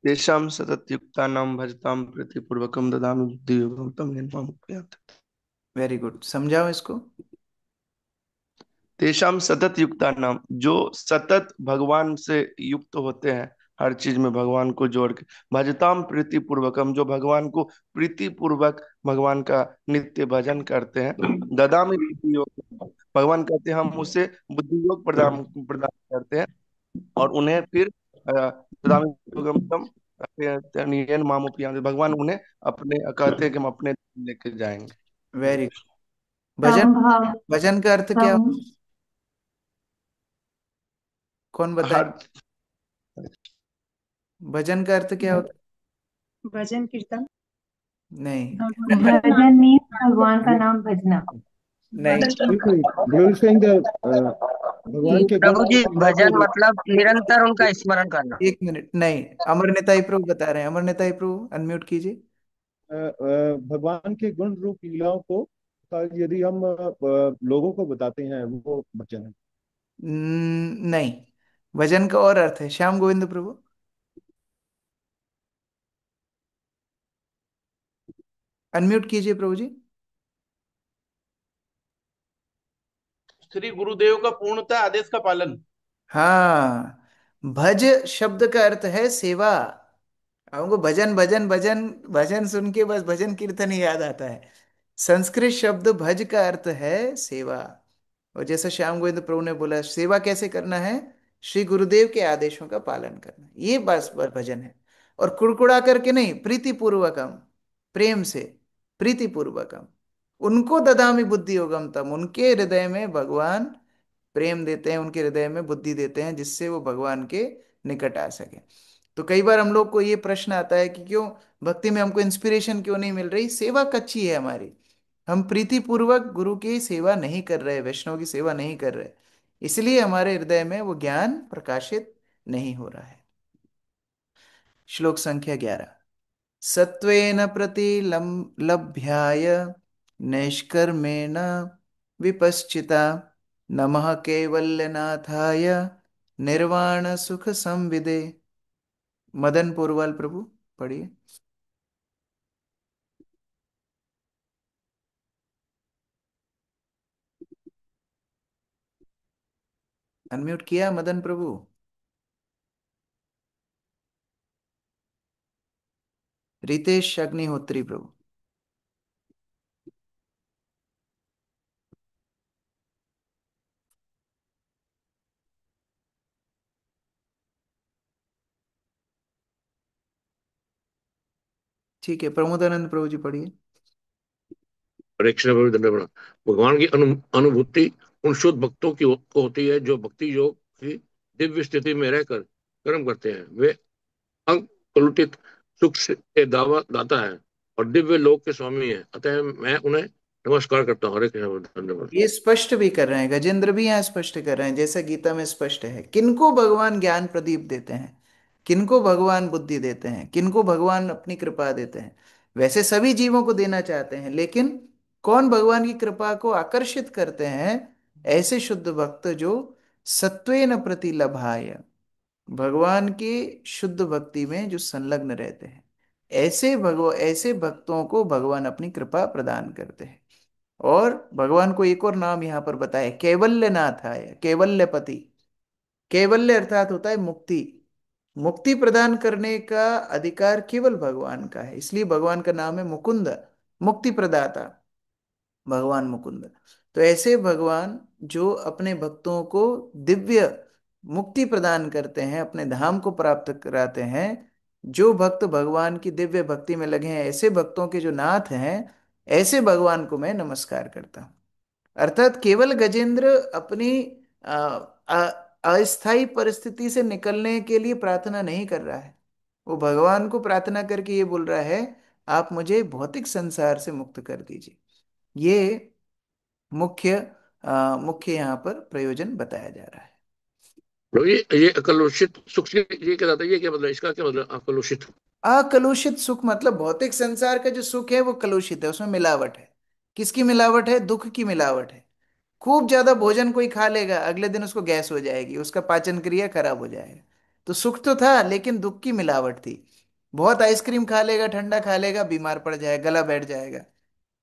तेषां सततयुक्तानां भजतां प्रीतिपूर्वकं ददामि बुद्धियोगं तं येन माम् उपयान्ति। वेरी गुड, समझाओ इसको। तेषां सतत युक्तानां, जो सतत भगवान से युक्त होते हैं, हर चीज में भगवान को जोड़ के। भजताम प्रीति पूर्वकम, जो भगवान को प्रीति पूर्वक भगवान का नित्य भजन करते हैं। ददामि बुद्धि योग, भगवान कहते हैं हम उसे बुद्धि योग प्रदान प्रदान करते हैं। और उन्हें फिर ददामि योगम तम येन माम उपयान्ति, भगवान उन्हें अपने कहते हैं कि हम अपने लेके जाएंगे। Very good. भजन, संभव। भजन का अर्थ क्या सम होता है? कौन बताए? हर भजन का अर्थ क्या होता भजन कीर्तन। है? नहीं। भजन मीन्स भगवान का नाम भजना। नहीं। ग्लोरीफाइंग द भगवान के गुण प्रभु जी, लीलाओं को। भजन मतलब निरंतर उनका स्मरण करना। एक मिनट, नहीं, अमर निताई प्रभु बता रहे हैं। अमर निताई प्रभु, अनम्यूट कीजिए। भगवान के गुण रूप लीलाओं को यदि हम लोगों को बताते हैं, वो भजन है। नहीं, भजन का और अर्थ है। श्याम गोविंद प्रभु। अनम्यूट कीजिए प्रभु जी। श्री गुरुदेव का पूर्णतः आदेश का पालन। हाँ, भज शब्द का अर्थ है सेवा। हमको भजन भजन भजन भजन सुन के बस भजन कीर्तन ही याद आता है। संस्कृत शब्द भज का अर्थ है सेवा। और जैसा श्याम गोविंद प्रभु ने बोला, सेवा कैसे करना है? श्री गुरुदेव के आदेशों का पालन करना, ये बस भजन है। और कुड़कुड़ा करके नहीं, प्रीति पूर्वकम, प्रेम से, प्रीति पूर्वकम। उनको ददामी बुद्धि योगम तम, उनके हृदय में भगवान प्रेम देते हैं, उनके हृदय में बुद्धि देते हैं, जिससे वो भगवान के निकट आ सके। तो कई बार हम लोग को ये प्रश्न आता है कि क्यों भक्ति में हमको इंस्पिरेशन क्यों नहीं मिल रही? सेवा कच्ची है हमारी। हम प्रीति पूर्वक गुरु की सेवा नहीं कर रहे, वैष्णव की सेवा नहीं कर रहे, इसलिए हमारे हृदय में वो ज्ञान प्रकाशित नहीं हो रहा है। श्लोक संख्या 11। सत्वेन प्रतिलभ्याय नैष्कर्मेण विपश्चिता नमः कैवल्यनाथाय निर्वाण सुख संविदे। मदन पोरवाल प्रभु, पढ़िए। अनम्यूट किया मदन प्रभु? रितेश अग्निहोत्री प्रभु। ठीक है, प्रमोदानंद प्रभु जी पढ़िए। परीक्षा में भी दंड भगवान की अनुभूति उन शुद्ध भक्तों की को होती है, जो भक्ति योग की दिव्य स्थिति में रहकर कर्म करते हैं। वे अकलुषित सुख के दावा दाता है और दिव्य लोक के स्वामी है। अतः मैं उन्हें नमस्कार करता हूँ। हरे कृष्ण, धन्यवाद। ये स्पष्ट भी कर रहे हैं, गजेंद्र भी यहाँ स्पष्ट कर रहे हैं, जैसा गीता में स्पष्ट है। किनको भगवान ज्ञान प्रदीप देते हैं, किनको भगवान बुद्धि देते हैं, किनको भगवान अपनी कृपा देते हैं? वैसे सभी जीवों को देना चाहते हैं, लेकिन कौन भगवान की कृपा को आकर्षित करते हैं? ऐसे शुद्ध भक्त जो सत्वेन प्रतिलभाय, भगवान की शुद्ध भक्ति में जो संलग्न रहते हैं, ऐसे भक्तों को भगवान अपनी कृपा प्रदान करते हैं। और भगवान को एक और नाम यहाँ पर बताया, कैवल्यनाथाय, कैवल्यपति। कैवल्य अर्थात होता है मुक्ति। मुक्ति प्रदान करने का अधिकार केवल भगवान का है, इसलिए भगवान का नाम है मुकुंद, मुक्ति प्रदाता, भगवान मुकुंद। तो ऐसे भगवान जो अपने भक्तों को दिव्य मुक्ति प्रदान करते हैं, अपने धाम को प्राप्त कराते हैं, जो भक्त भगवान की दिव्य भक्ति में लगे हैं, ऐसे भक्तों के जो नाथ हैं, ऐसे भगवान को मैं नमस्कार करता हूँ। अर्थात केवल गजेंद्र अपनी अ, अस्थायी परिस्थिति से निकलने के लिए प्रार्थना नहीं कर रहा है, वो भगवान को प्रार्थना करके ये बोल रहा है, आप मुझे भौतिक संसार से मुक्त कर दीजिए। ये मुख्य मुख्य यहाँ पर प्रयोजन बताया जा रहा है। प्रभु ये अकलुषित सुख से ये क्या था, ये क्या मतलब, इसका क्या मतलब अकलुषित? अकलुषित सुख मतलब भौतिक संसार का जो सुख है वो कलुषित है, उसमें मिलावट है। किसकी मिलावट है? दुख की मिलावट है। खूब ज्यादा भोजन कोई खा लेगा, अगले दिन उसको गैस हो जाएगी, उसका पाचन क्रिया खराब हो जाएगा। तो सुख तो था लेकिन दुख की मिलावट थी। बहुत आइसक्रीम खा लेगा, ठंडा खा लेगा, बीमार पड़ जाएगा, गला बैठ जाएगा।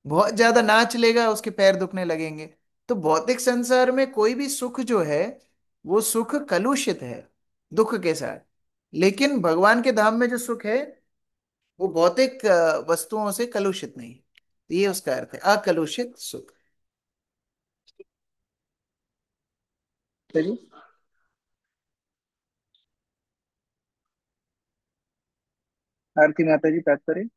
बहुत ज्यादा नाच लेगा, उसके पैर दुखने लगेंगे। तो भौतिक संसार में कोई भी सुख जो है वो सुख कलुषित है दुख के साथ। लेकिन भगवान के धाम में जो सुख है वो भौतिक वस्तुओं से कलुषित नहीं है। तो ये उसका अर्थ है, अकलुषित सुख। चलिए, आरती माता जी तात्पर्य।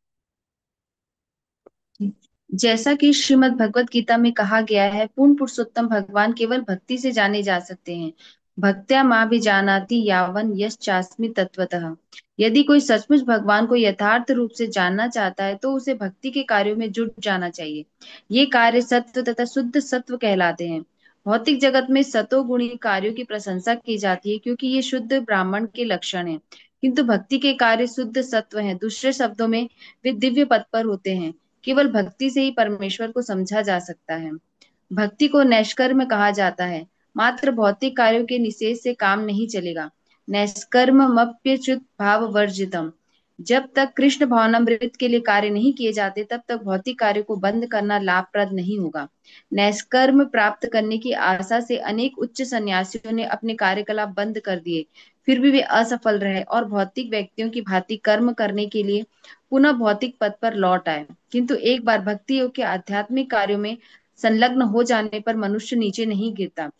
जैसा कि श्रीमद् भगवत गीता में कहा गया है, पूर्ण पुरुषोत्तम भगवान केवल भक्ति से जाने जा सकते हैं। भक्त्या मां भी जानाति यावन यश्चास्मि तत्वतः। यदि कोई सचमुच भगवान को यथार्थ रूप से जानना चाहता है तो उसे भक्ति के कार्यों में जुट जाना चाहिए। ये कार्य सत्व तथा शुद्ध सत्व कहलाते हैं। भौतिक जगत में सतोगुणी कार्यों की प्रशंसा की जाती है क्योंकि ये शुद्ध ब्राह्मण के लक्षण है, किंतु भक्ति के कार्य शुद्ध सत्व हैं। दूसरे शब्दों में वे दिव्य पद पर होते हैं। केवल भक्ति से ही परमेश्वर को समझा जा सकता है। भक्ति को नैष्कर्म कहा जाता है। मात्र भौतिक कार्यों के निषेध से काम नहीं चलेगा। नैष्कर्ममप्यच्युत भाव वर्जितम। जब तक कृष्ण भावनामृत के लिए कार्य नहीं किए जाते तब तक भौतिक कार्य को बंद करना लाभप्रद नहीं होगा। नैष्कर्म प्राप्त करने की आशा से अनेक उच्च सन्यासियों ने अपने कार्यकलाप बंद कर दिए, फिर भी वे असफल रहे और भौतिक व्यक्तियों की भांति कर्म करने के लिए पुनः भौतिक पद पर लौट आए। किंतु एक बार भक्ति योग के आध्यात्मिक कार्यों में संलग्न हो जाने पर मनुष्य नीचे नहीं गिरता।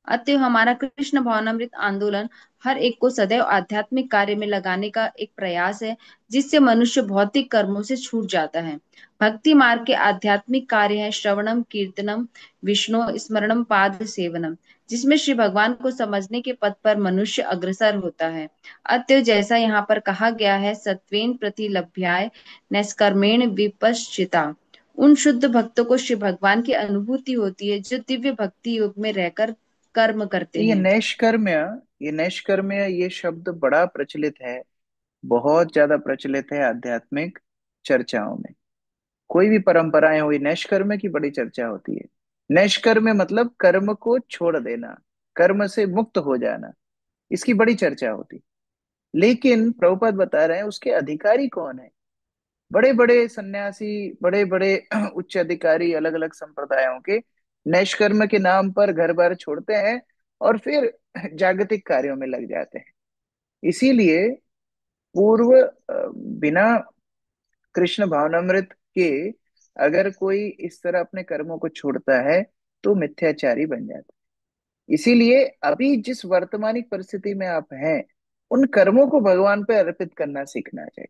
अतः हमारा कृष्ण भावनामृत आंदोलन हर एक को सदैव आध्यात्मिक कार्य में लगाने का एक प्रयास है, जिससे मनुष्य भौतिक कर्मों से छूट जाता है। भक्ति मार्ग के आध्यात्मिक कार्य है श्रवणम कीर्तनम विष्णु स्मरणम पाद सेवनम, जिसमें श्री भगवान को समझने के पथ पर मनुष्य अग्रसर होता है। अतः जैसा यहाँ पर कहा गया है, सत्वेन प्रतिलभ्याय नैष्कर्मेण विपश्चिता। उन शुद्ध भक्तों को श्री भगवान की अनुभूति होती है जो दिव्य भक्ति योग में रहकर कर्म तो करते ये हैं। नैष्कर्म्य, ये नैष्कर्म्य ये शब्द बड़ा प्रचलित है, बहुत ज्यादा प्रचलित है आध्यात्मिक चर्चाओं में। कोई भी परंपराएं हुई, नैष्कर्म्य की बड़ी चर्चा होती है। नैष्कर्म्य मतलब कर्म को छोड़ देना, कर्म से मुक्त हो जाना, इसकी बड़ी चर्चा होती। लेकिन प्रभुपाद बता रहे हैं उसके अधिकारी कौन है। बड़े बड़े सन्यासी, बड़े बड़े उच्च अधिकारी अलग अलग संप्रदायों के नैष्कर्म के नाम पर घर बार छोड़ते हैं और फिर जागतिक कार्यों में लग जाते हैं। इसीलिए पूर्व बिना कृष्ण भावनामृत के अगर कोई इस तरह अपने कर्मों को छोड़ता है तो मिथ्याचारी बन जाता है। इसीलिए अभी जिस वर्तमानिक परिस्थिति में आप हैं, उन कर्मों को भगवान पे अर्पित करना सीखना चाहिए।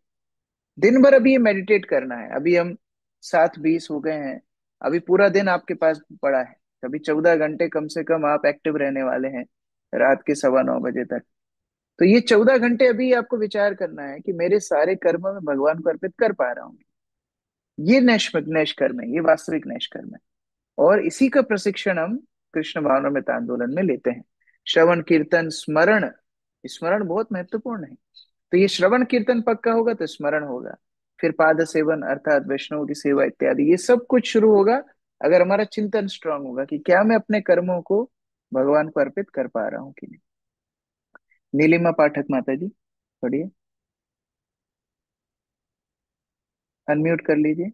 दिन भर अभी ये मेडिटेट करना है। अभी हम 7:20 हो गए हैं, अभी पूरा दिन आपके पास पड़ा है। अभी 14 घंटे कम से कम आप एक्टिव रहने वाले हैं, रात के 9:15 बजे तक। तो ये 14 घंटे अभी आपको विचार करना है कि मेरे सारे कर्म मैं भगवान को अर्पित कर पा रहा हूँ। ये नैष्कर्म है, ये वास्तविक नैष्कर्म है। और इसी का प्रशिक्षण हम कृष्ण भावनामृत आंदोलन में लेते हैं। श्रवण कीर्तन स्मरण, स्मरण बहुत महत्वपूर्ण है। तो ये श्रवण कीर्तन पक्का होगा तो स्मरण होगा, फिर पाद सेवन अर्थात वैष्णव की सेवा इत्यादि, ये सब कुछ शुरू होगा अगर हमारा चिंतन स्ट्रांग होगा कि क्या मैं अपने कर्मों को भगवान को अर्पित कर पा रहा हूँ कि नहीं। नीलिमा पाठक माता जी, पढ़िए। अनम्यूट कर लीजिए।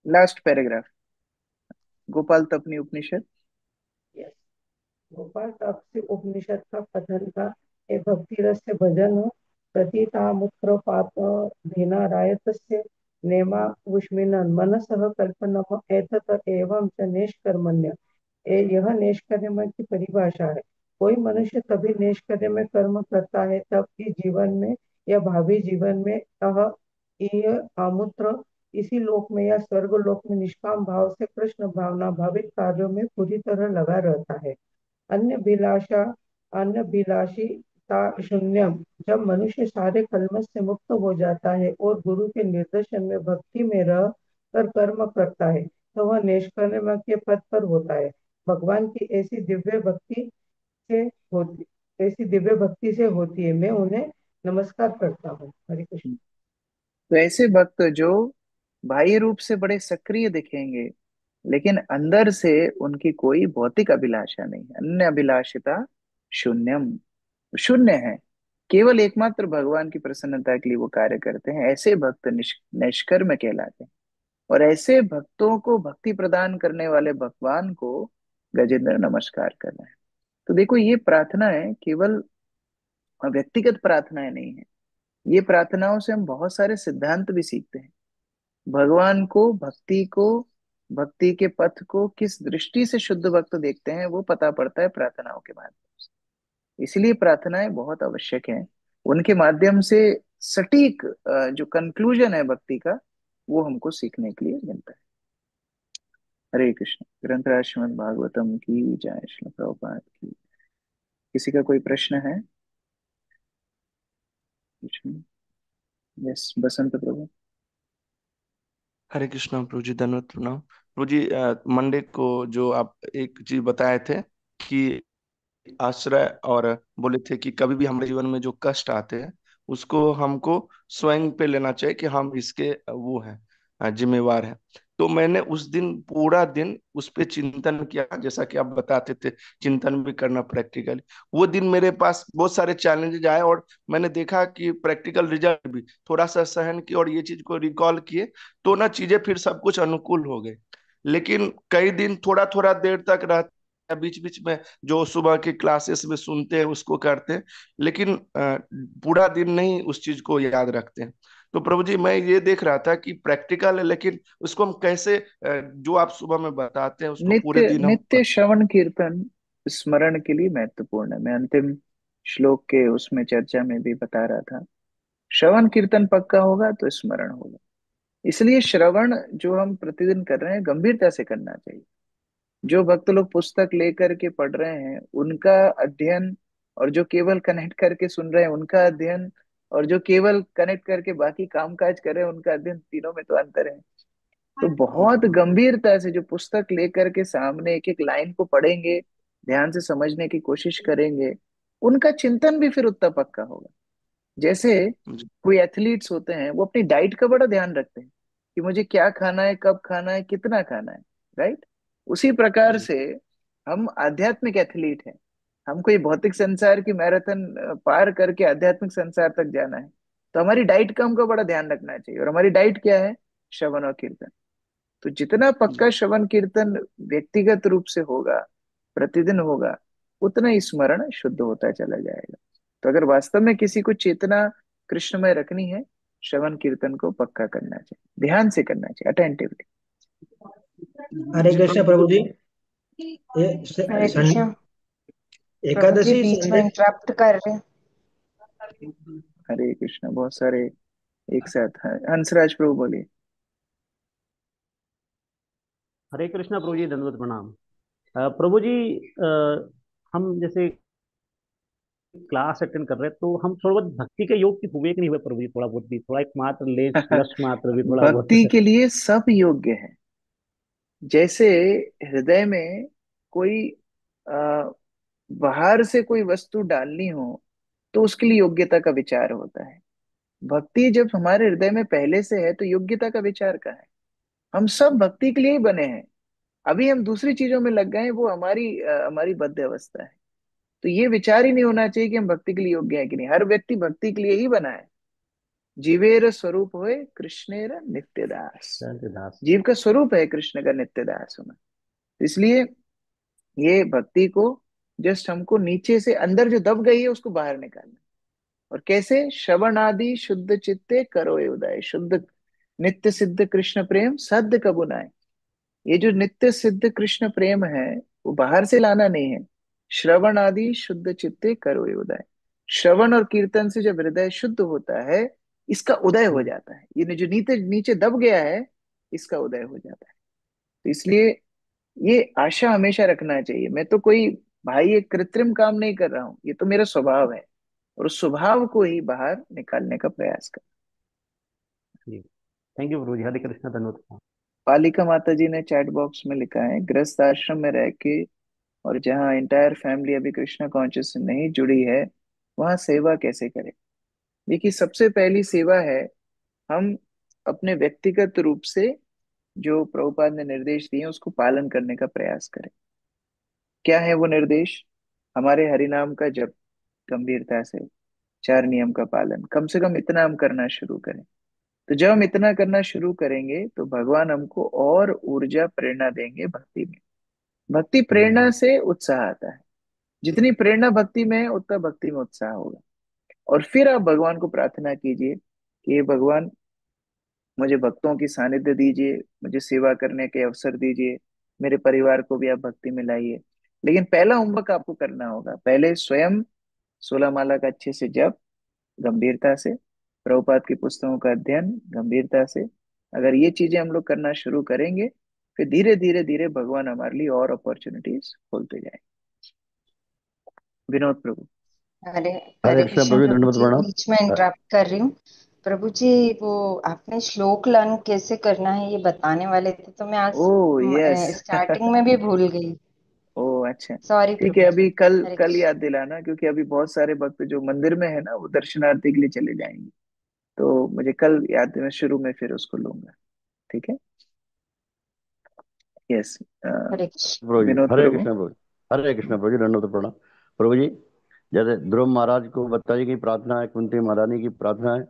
लास्ट पैराग्राफ, गोपाल तपनी उपनिषद। यस। गोपाल तापसी उपनिषद का कथन था, हे भक्ति रस से भजन प्रतीतामुत्र पाप धीना रायतस्य नेमा उष्मिनन् मनसः कल्पनम एतत एवं च निष्कर्मण्य। यह निष्कर्म की परिभाषा है। कोई मनुष्य तभी निष्कर्म कर्म करता है तब कि जीवन में या भावी जीवन में यह अमूत्र इसी लोक में या स्वर्ग लोक में निष्काम भाव से कृष्ण भावना भावित कार्यों में पूरी तरह लगा रहता है। अन्य भिलाषा अन्य भिलाषिता शून्यम। जब मनुष्य सारे कलमश से मुक्त हो जाता है और गुरु के निर्देशन में भक्ति में रह कर कर्म करता है तो वह निष्कर्म के पद पर होता है। भगवान की से होती ऐसी दिव्य भक्ति से होती है। मैं उन्हें नमस्कार करता हूँ। हरे कृष्ण। तो ऐसे भक्त जो बाह्य रूप से बड़े सक्रिय दिखेंगे, लेकिन अंदर से उनकी कोई भौतिक अभिलाषा नहीं है, अन्य अभिलाषिता शून्यम, शून्य है, केवल एकमात्र भगवान की प्रसन्नता के लिए वो कार्य करते हैं, ऐसे भक्त निष्कर्म कहलाते हैं। और ऐसे भक्तों को भक्ति प्रदान करने वाले भगवान को गजेंद्र नमस्कार कर रहे हैं। तो देखो, ये प्रार्थना है, केवल व्यक्तिगत प्रार्थनाएं नहीं है। ये प्रार्थनाओं से हम बहुत सारे सिद्धांत भी सीखते हैं। भगवान को, भक्ति को, भक्ति के पथ को किस दृष्टि से शुद्ध भक्त देखते हैं वो पता पड़ता है प्रार्थनाओं के माध्यम से। इसलिए प्रार्थनाएं बहुत आवश्यक हैं। उनके माध्यम से सटीक जो कंक्लूजन है भक्ति का, वो हमको सीखने के लिए मिलता है। हरे कृष्ण। ग्रंथराज श्रीमद् भागवतम की जय। श्री प्रभुपाद की। किसी का कोई प्रश्न है? यस, बसंत प्रभु। हरे कृष्णा प्रभु जी, धन्यवाद प्रणाम प्रभु जी। मंडे को जो आप एक चीज बताए थे कि आश्रय, और बोले थे कि कभी भी हमारे जीवन में जो कष्ट आते हैं उसको हमको स्वयं पे लेना चाहिए कि हम इसके वो हैं, जिम्मेवार हैं। तो मैंने उस दिन पूरा दिन उस पे चिंतन किया, जैसा कि आप बताते थे चिंतन भी करना प्रैक्टिकली। वो दिन मेरे पास बहुत सारे चैलेंजेस आए और मैंने देखा कि प्रैक्टिकल रिजल्ट भी थोड़ा सा सहन किया और ये चीज को रिकॉल किए तो ना चीजें फिर सब कुछ अनुकूल हो गए। लेकिन कई दिन थोड़ा थोड़ा देर तक रहता, बीच बीच में जो सुबह की क्लासेस में सुनते हैं उसको करते हैं, लेकिन पूरा दिन नहीं उस चीज को याद रखते हैं। तो प्रभु जी, मैं ये देख रहा था कि प्रैक्टिकल है, लेकिन उसको हम कैसे जो आप सुबह में बताते हैं उसको पूरे नित्य दिन हम। नित्य श्रवण कीर्तन स्मरण के लिए महत्वपूर्ण है। मैं अंतिम श्लोक के उसमें चर्चा में भी बता रहा था, श्रवण कीर्तन पक्का होगा तो स्मरण होगा। इसलिए श्रवण जो हम प्रतिदिन कर रहे हैं गंभीरता से करना चाहिए। जो भक्त लोग पुस्तक लेकर के पढ़ रहे हैं उनका अध्ययन, और जो केवल कनेक्ट करके सुन रहे हैं उनका अध्ययन, और जो केवल कनेक्ट करके बाकी काम काज कर रहे हैं उनका अध्ययन, तीनों में तो अंतर है। तो बहुत गंभीरता से जो पुस्तक लेकर के सामने एक एक लाइन को पढ़ेंगे, ध्यान से समझने की कोशिश करेंगे, उनका चिंतन भी फिर उतना पक्का होगा। जैसे कोई एथलीट्स होते हैं, वो अपनी डाइट का बड़ा ध्यान रखते हैं कि मुझे क्या खाना है, कब खाना है, कितना खाना है, राइट। उसी प्रकार से हम आध्यात्मिक एथलीट हैं। हमको ये भौतिक संसार की मैराथन पार करके आध्यात्मिक संसार तक जाना है, तो हमारी डाइट का हमको बड़ा ध्यान रखना चाहिए। और हमारी डाइट क्या है? श्रवण और कीर्तन। तो जितना पक्का श्रवण कीर्तन व्यक्तिगत रूप से होगा, प्रतिदिन होगा, उतना ही स्मरण शुद्ध होता चला जाएगा। तो अगर वास्तव में किसी को चेतना कृष्णमय रखनी है, श्रवण कीर्तन को पक्का करना चाहिए, ध्यान से करना चाहिए, अटेंटिवली। हरे कृष्ण प्रभु जी। हरे कृष्ण। प्रभु जी एकादशी बीच में संडे। इंटरप्ट कर रहे हैं। हरे कृष्ण, बहुत सारे एक साथ हैं। हंसराज प्रभु बोलिए। हरे कृष्णा प्रभु जी, दंडवत प्रणाम। प्रभु जी, हम जैसे क्लास अटेंड कर रहे हैं तो हम थोड़ा बहुत भक्ति के योग की हुए कि नहीं हुए प्रभु जी? थोड़ा बहुत भी, थोड़ा एक मात्र ले लक्ष्य मात्र भी थोड़ा बहुत। भक्ति के लिए सब योग्य है। जैसे हृदय में कोई आ, बाहर से कोई वस्तु डालनी हो तो उसके लिए योग्यता का विचार होता है। भक्ति जब हमारे हृदय में पहले से है तो योग्यता का विचार कहाँ है? हम सब भक्ति के लिए ही बने हैं। अभी हम दूसरी चीजों में लग गए हैं, वो हमारी बद्ध अवस्था है। तो ये विचार ही नहीं होना चाहिए कि हम भक्ति के लिए योग्य हैं कि नहीं। हर व्यक्ति भक्ति के लिए ही बना है। जीवेर स्वरूप होए कृष्णेर नित्य दास। दास। जीव का स्वरूप है कृष्ण का नित्य दास होना। इसलिए ये भक्ति को जस्ट हमको नीचे से अंदर जो दब गई है उसको बाहर निकालना। और कैसे? श्रवण आदि शुद्ध चित्ते करो ये उदय। शुद्ध नित्य सिद्ध कृष्ण प्रेम सद्य कबु नाय। ये जो नित्य सिद्ध कृष्ण प्रेम है वो बाहर से लाना नहीं है। श्रवण आदि शुद्ध चित्ते करो ये उदय। श्रवण और कीर्तन से जब हृदय शुद्ध होता है, इसका उदय हो जाता है। ये जो नीचे नीचे दब गया है, इसका उदय हो जाता है। तो इसलिए ये आशा हमेशा रखना चाहिए। मैं तो कोई भाई एक कृत्रिम काम नहीं कर रहा हूँ, ये तो मेरा स्वभाव है। और उस स्वभाव को ही बाहर निकालने का प्रयास कर। थैंक यू प्रभु जी। हरे कृष्णा, धन्यवाद। पालिका माता जी ने चैट बॉक्स में लिखा है, गृहस्थ आश्रम में रह के और जहाँ एंटायर फैमिली अभी कृष्णा कॉन्शियस से नहीं जुड़ी है, वहाँ सेवा कैसे करें? देखिए, सबसे पहली सेवा है हम अपने व्यक्तिगत रूप से जो प्रभुपाद ने निर्देश दिए उसको पालन करने का प्रयास करें। क्या है वो निर्देश? हमारे हरिनाम का जप गंभीरता से, 4 नियम का पालन, कम से कम इतना हम करना शुरू करें। तो जब हम इतना करना शुरू करेंगे तो भगवान हमको और ऊर्जा प्रेरणा देंगे भक्ति में। भक्ति प्रेरणा से उत्साह आता है। जितनी प्रेरणा भक्ति में है उतना भक्ति में उत्साह होगा। और फिर आप भगवान को प्रार्थना कीजिए कि हे भगवान, मुझे भक्तों की सानिध्य दीजिए, मुझे सेवा करने के अवसर दीजिए, मेरे परिवार को भी आप भक्ति में लाइए। लेकिन पहला होमवर्क आपको करना होगा, पहले स्वयं 16 माला का अच्छे से जप गंभीरता से, प्रभुपाद की पुस्तकों का अध्ययन गंभीरता से। अगर ये चीजें हम लोग करना शुरू करेंगे, फिर धीरे धीरे धीरे भगवान हमारे लिए और अपॉर्चुनिटीज खोलते जाएंगे। विनोद प्रभु। हरे हरे हरे कृष्ण कृष्ण प्रभु, प्रभु दंडवत जी, प्रणाम। बीच में इंटरप्ट कर रही हूँ। प्रभु जी, वो आपने श्लोक लर्न कैसे करना है ये बताने वाले थे, तो मैं आज ओ यस। स्टार्टिंग में भी भूल गई। ओ अच्छा, सॉरी ठीक है। प्रभु जी। अभी कल हरे कल कृष्ण। याद दिलाना, क्योंकि अभी बहुत सारे भक्त जो मंदिर में है ना, वो दर्शनार्थी के लिए चले जाएंगे। तो मुझे कल याद देना, शुरू में फिर उसको लूंगा। ठीक है। यस। हरे कृष्ण प्रभु जी, विनोद हरे प्रभु। कृष्ण प्रभु जी। हरे कृष्ण प्रभु जी, दंडवत प्रणाम। प्रभु जी, जैसे ध्रुव महाराज को बताई गई प्रार्थना है, कुंती महारानी की प्रार्थना है,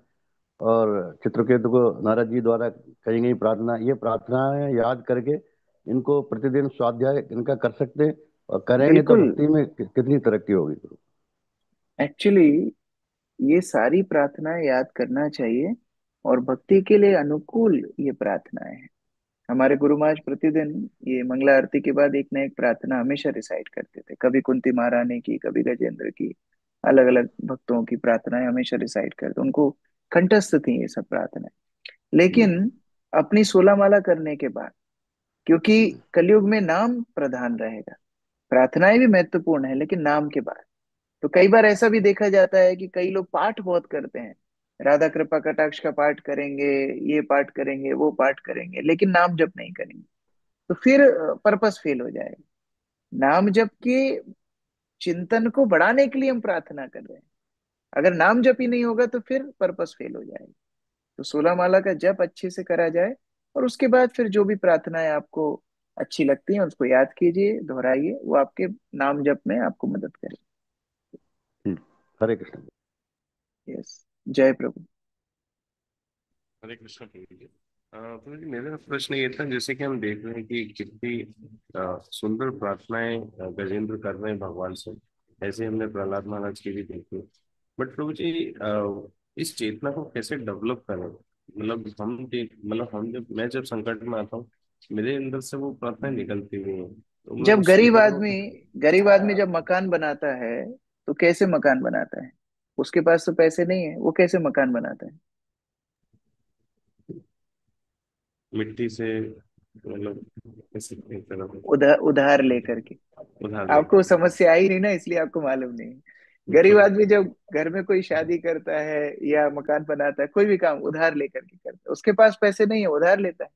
और चित्रकेतु को नारद जी द्वारा कही गई प्रार्थना, ये प्रार्थनाएं याद करके इनको प्रतिदिन स्वाध्याय इनका कर सकते हैं, और करेंगे तो बिल्कुल। भक्ति में कितनी तरक्की होगी। एक्चुअली ये सारी प्रार्थनाएं याद करना चाहिए, और भक्ति के लिए अनुकूल ये प्रार्थनाएं हैं। हमारे गुरु महाराज प्रतिदिन ये मंगला आरती के बाद एक ना एक प्रार्थना हमेशा रिसाइट करते थे। कभी कुंती महारानी की, कभी गजेंद्र की, अलग अलग भक्तों की प्रार्थनाएं हमेशा रिसाइट करते। उनको कंठस्थ थी ये सब प्रार्थनाएं। लेकिन अपनी 16 माला करने के बाद, क्योंकि कलयुग में नाम प्रधान रहेगा, प्रार्थनाएं भी महत्वपूर्ण है लेकिन नाम के बाद। तो कई बार ऐसा भी देखा जाता है कि कई लोग पाठ बहुत करते हैं, राधा कृपा कटाक्ष का पाठ करेंगे, ये पाठ करेंगे, वो पाठ करेंगे, लेकिन नाम जप नहीं करेंगे। तो फिर पर्पस फेल हो जाएगा। नाम जप के चिंतन को बढ़ाने के लिए हम प्रार्थना कर रहे हैं। अगर नाम जप ही नहीं होगा तो फिर पर्पस फेल हो जाएगा। तो 16 माला का जप अच्छे से करा जाए, और उसके बाद फिर जो भी प्रार्थनाएं आपको अच्छी लगती हैं उसको याद कीजिए, दोहराइए, वो आपके नाम जप में आपको मदद करेगी। हरे कृष्ण। यस। जय प्रभु। हरे कृष्ण प्रभु जी। प्रभु जी, मेरा प्रश्न ये था, जैसे कि हम देख रहे हैं कि कितनी सुंदर प्रार्थनाएं गजेंद्र कर रहे हैं भगवान से, ऐसे हमने प्रहलाद महाराज की भी देखी। बट प्रभु जी, इस चेतना को कैसे डेवलप करें? मतलब हम जब मैं जब संकट में आता हूँ, मेरे अंदर से वो प्रार्थनाएं निकलती हुई हैं, तो मैं जब उस चेतना को। गरीब आदमी जब मकान बनाता है तो कैसे मकान बनाता है? उसके पास तो पैसे नहीं है, वो कैसे मकान बनाता है? मिट्टी से, मतलब कैसे एक तरह उधार उधार लेकर के। उधार आपको लेकर। समस्या आई नहीं ना, इसलिए आपको मालूम नहीं। गरीब आदमी जब घर में कोई शादी करता है या मकान बनाता है, कोई भी काम उधार लेकर के करता है। उसके पास पैसे नहीं है, उधार लेता है।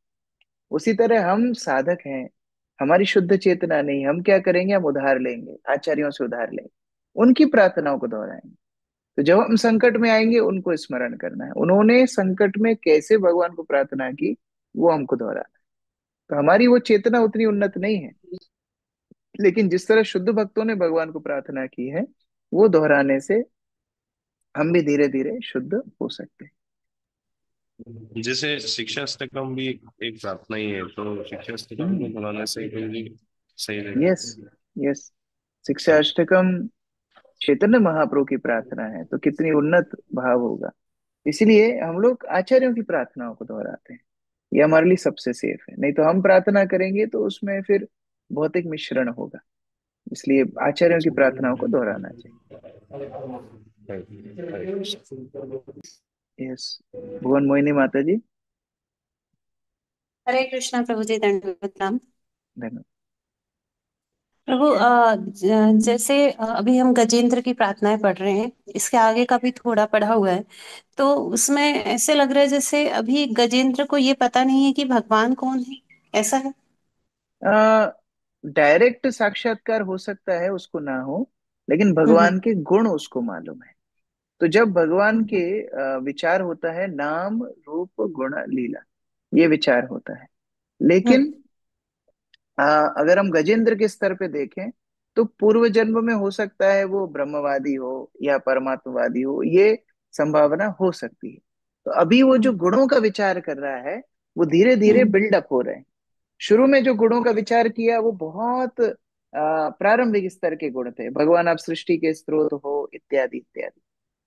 उसी तरह हम साधक हैं, हमारी शुद्ध चेतना नहीं, हम क्या करेंगे? हम उधार लेंगे, आचार्यों से उधार लेंगे, उनकी प्रार्थनाओं को दोहराएंगे। तो जब हम संकट में आएंगे उनको स्मरण करना है, उन्होंने संकट में कैसे भगवान को प्रार्थना की वो हमको दोहराना है। तो हमारी वो चेतना उतनी उन्नत नहीं है, लेकिन जिस तरह शुद्ध भक्तों ने भगवान को प्रार्थना की है वो दोहराने से हम भी धीरे धीरे शुद्ध हो सकते जैसे शिक्षा अष्टकम भी एक प्रार्थना ही है, तो शिक्षा अष्टकम को हैं। बनाने से कोई सही यस, रहेगा। यस। शिक्षा अष्टकम चैतन्य महाप्रभु की प्रार्थना है, तो कितनी उन्नत भाव होगा। इसलिए हम लोग आचार्यों की प्रार्थनाओं को दोहराते हैं, ये हमारे लिए सबसे सेफ है। नहीं तो हम प्रार्थना करेंगे तो उसमें फिर भौतिक मिश्रण होगा, इसलिए आचार्यों की प्रार्थनाओं को दोहराना चाहिए। यस, भुवन मोहिनी माता जी। हरे कृष्णा प्रभु जी, दंडवत प्रणाम। धन्यवाद। प्रभु जैसे अभी हम गजेंद्र की प्रार्थनाएं पढ़ रहे हैं, इसके आगे का भी थोड़ा पढ़ा हुआ है, तो उसमें ऐसे लग रहा है जैसे अभी गजेंद्र को ये पता नहीं है कि भगवान कौन है, ऐसा है। डायरेक्ट साक्षात्कार हो सकता है उसको ना हो, लेकिन हम्म भगवान के गुण उसको मालूम है। तो जब भगवान के विचार होता है नाम रूप गुण लीला, ये विचार होता है। हम्म लेकिन अगर हम गजेंद्र के स्तर पे देखें तो पूर्व जन्म में हो सकता है वो ब्रह्मवादी हो या परमात्मवादी हो, ये संभावना हो सकती है। तो अभी वो जो हम्म गुणों का विचार कर रहा है वो धीरे धीरे हम्म बिल्डअप हो रहे हैं। शुरू में जो गुणों का विचार किया वो बहुत प्रारंभिक स्तर के गुण थे, भगवान आप सृष्टि के स्रोत हो इत्यादि इत्यादि।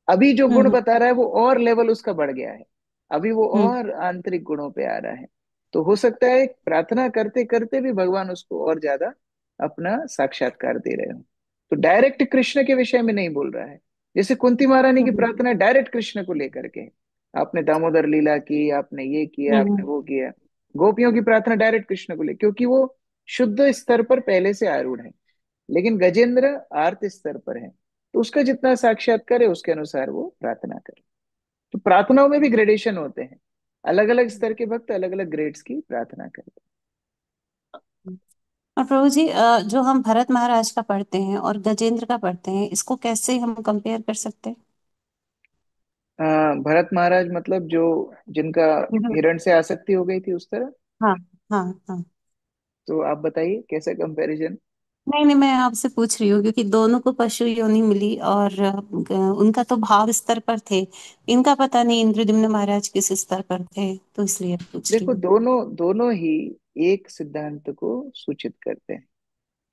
अभी जो गुण हम्म बता रहा है वो और लेवल उसका बढ़ गया है, अभी वो हम्म और आंतरिक गुणों पे आ रहा है। तो हो सकता है प्रार्थना करते करते भी भगवान उसको और ज्यादा अपना साक्षात्कार दे रहे हो। तो डायरेक्ट कृष्ण के विषय में नहीं बोल रहा है। जैसे कुंती महारानी की हम्म प्रार्थना डायरेक्ट कृष्ण को लेकर के, आपने दामोदर लीला की, आपने ये किया, आपने हम्म वो किया। गोपियों की प्रार्थना डायरेक्ट कृष्ण को ले, क्योंकि वो शुद्ध स्तर पर पहले से आरूढ़ है। लेकिन गजेंद्र आर्त स्तर पर है, तो उसका जितना साक्षात्कार है उसके अनुसार वो प्रार्थना करे। तो प्रार्थनाओं में भी ग्रेडेशन होते हैं, अलग अलग स्तर के भक्त अलग अलग ग्रेड्स की प्रार्थना करते और प्रभु जी जो हम भरत महाराज का पढ़ते हैं और गजेंद्र का पढ़ते हैं, इसको कैसे हम कंपेयर कर सकते हैं। हैं। भरत महाराज मतलब जो जिनका हम्म, हिरण से आसक्ति हो गई थी उस तरह। हाँ हाँ हाँ। तो आप बताइए कैसा कंपैरिजन। नहीं नहीं, मैं आपसे पूछ रही हूँ क्योंकि दोनों को पशु योनि मिली और उनका तो भाव स्तर पर थे, इनका पता नहीं इंद्रद्युम्न महाराज किस स्तर पर थे, तो इसलिए पूछ रही देखो हूँ। दोनों दोनों ही एक सिद्धांत को सूचित करते हैं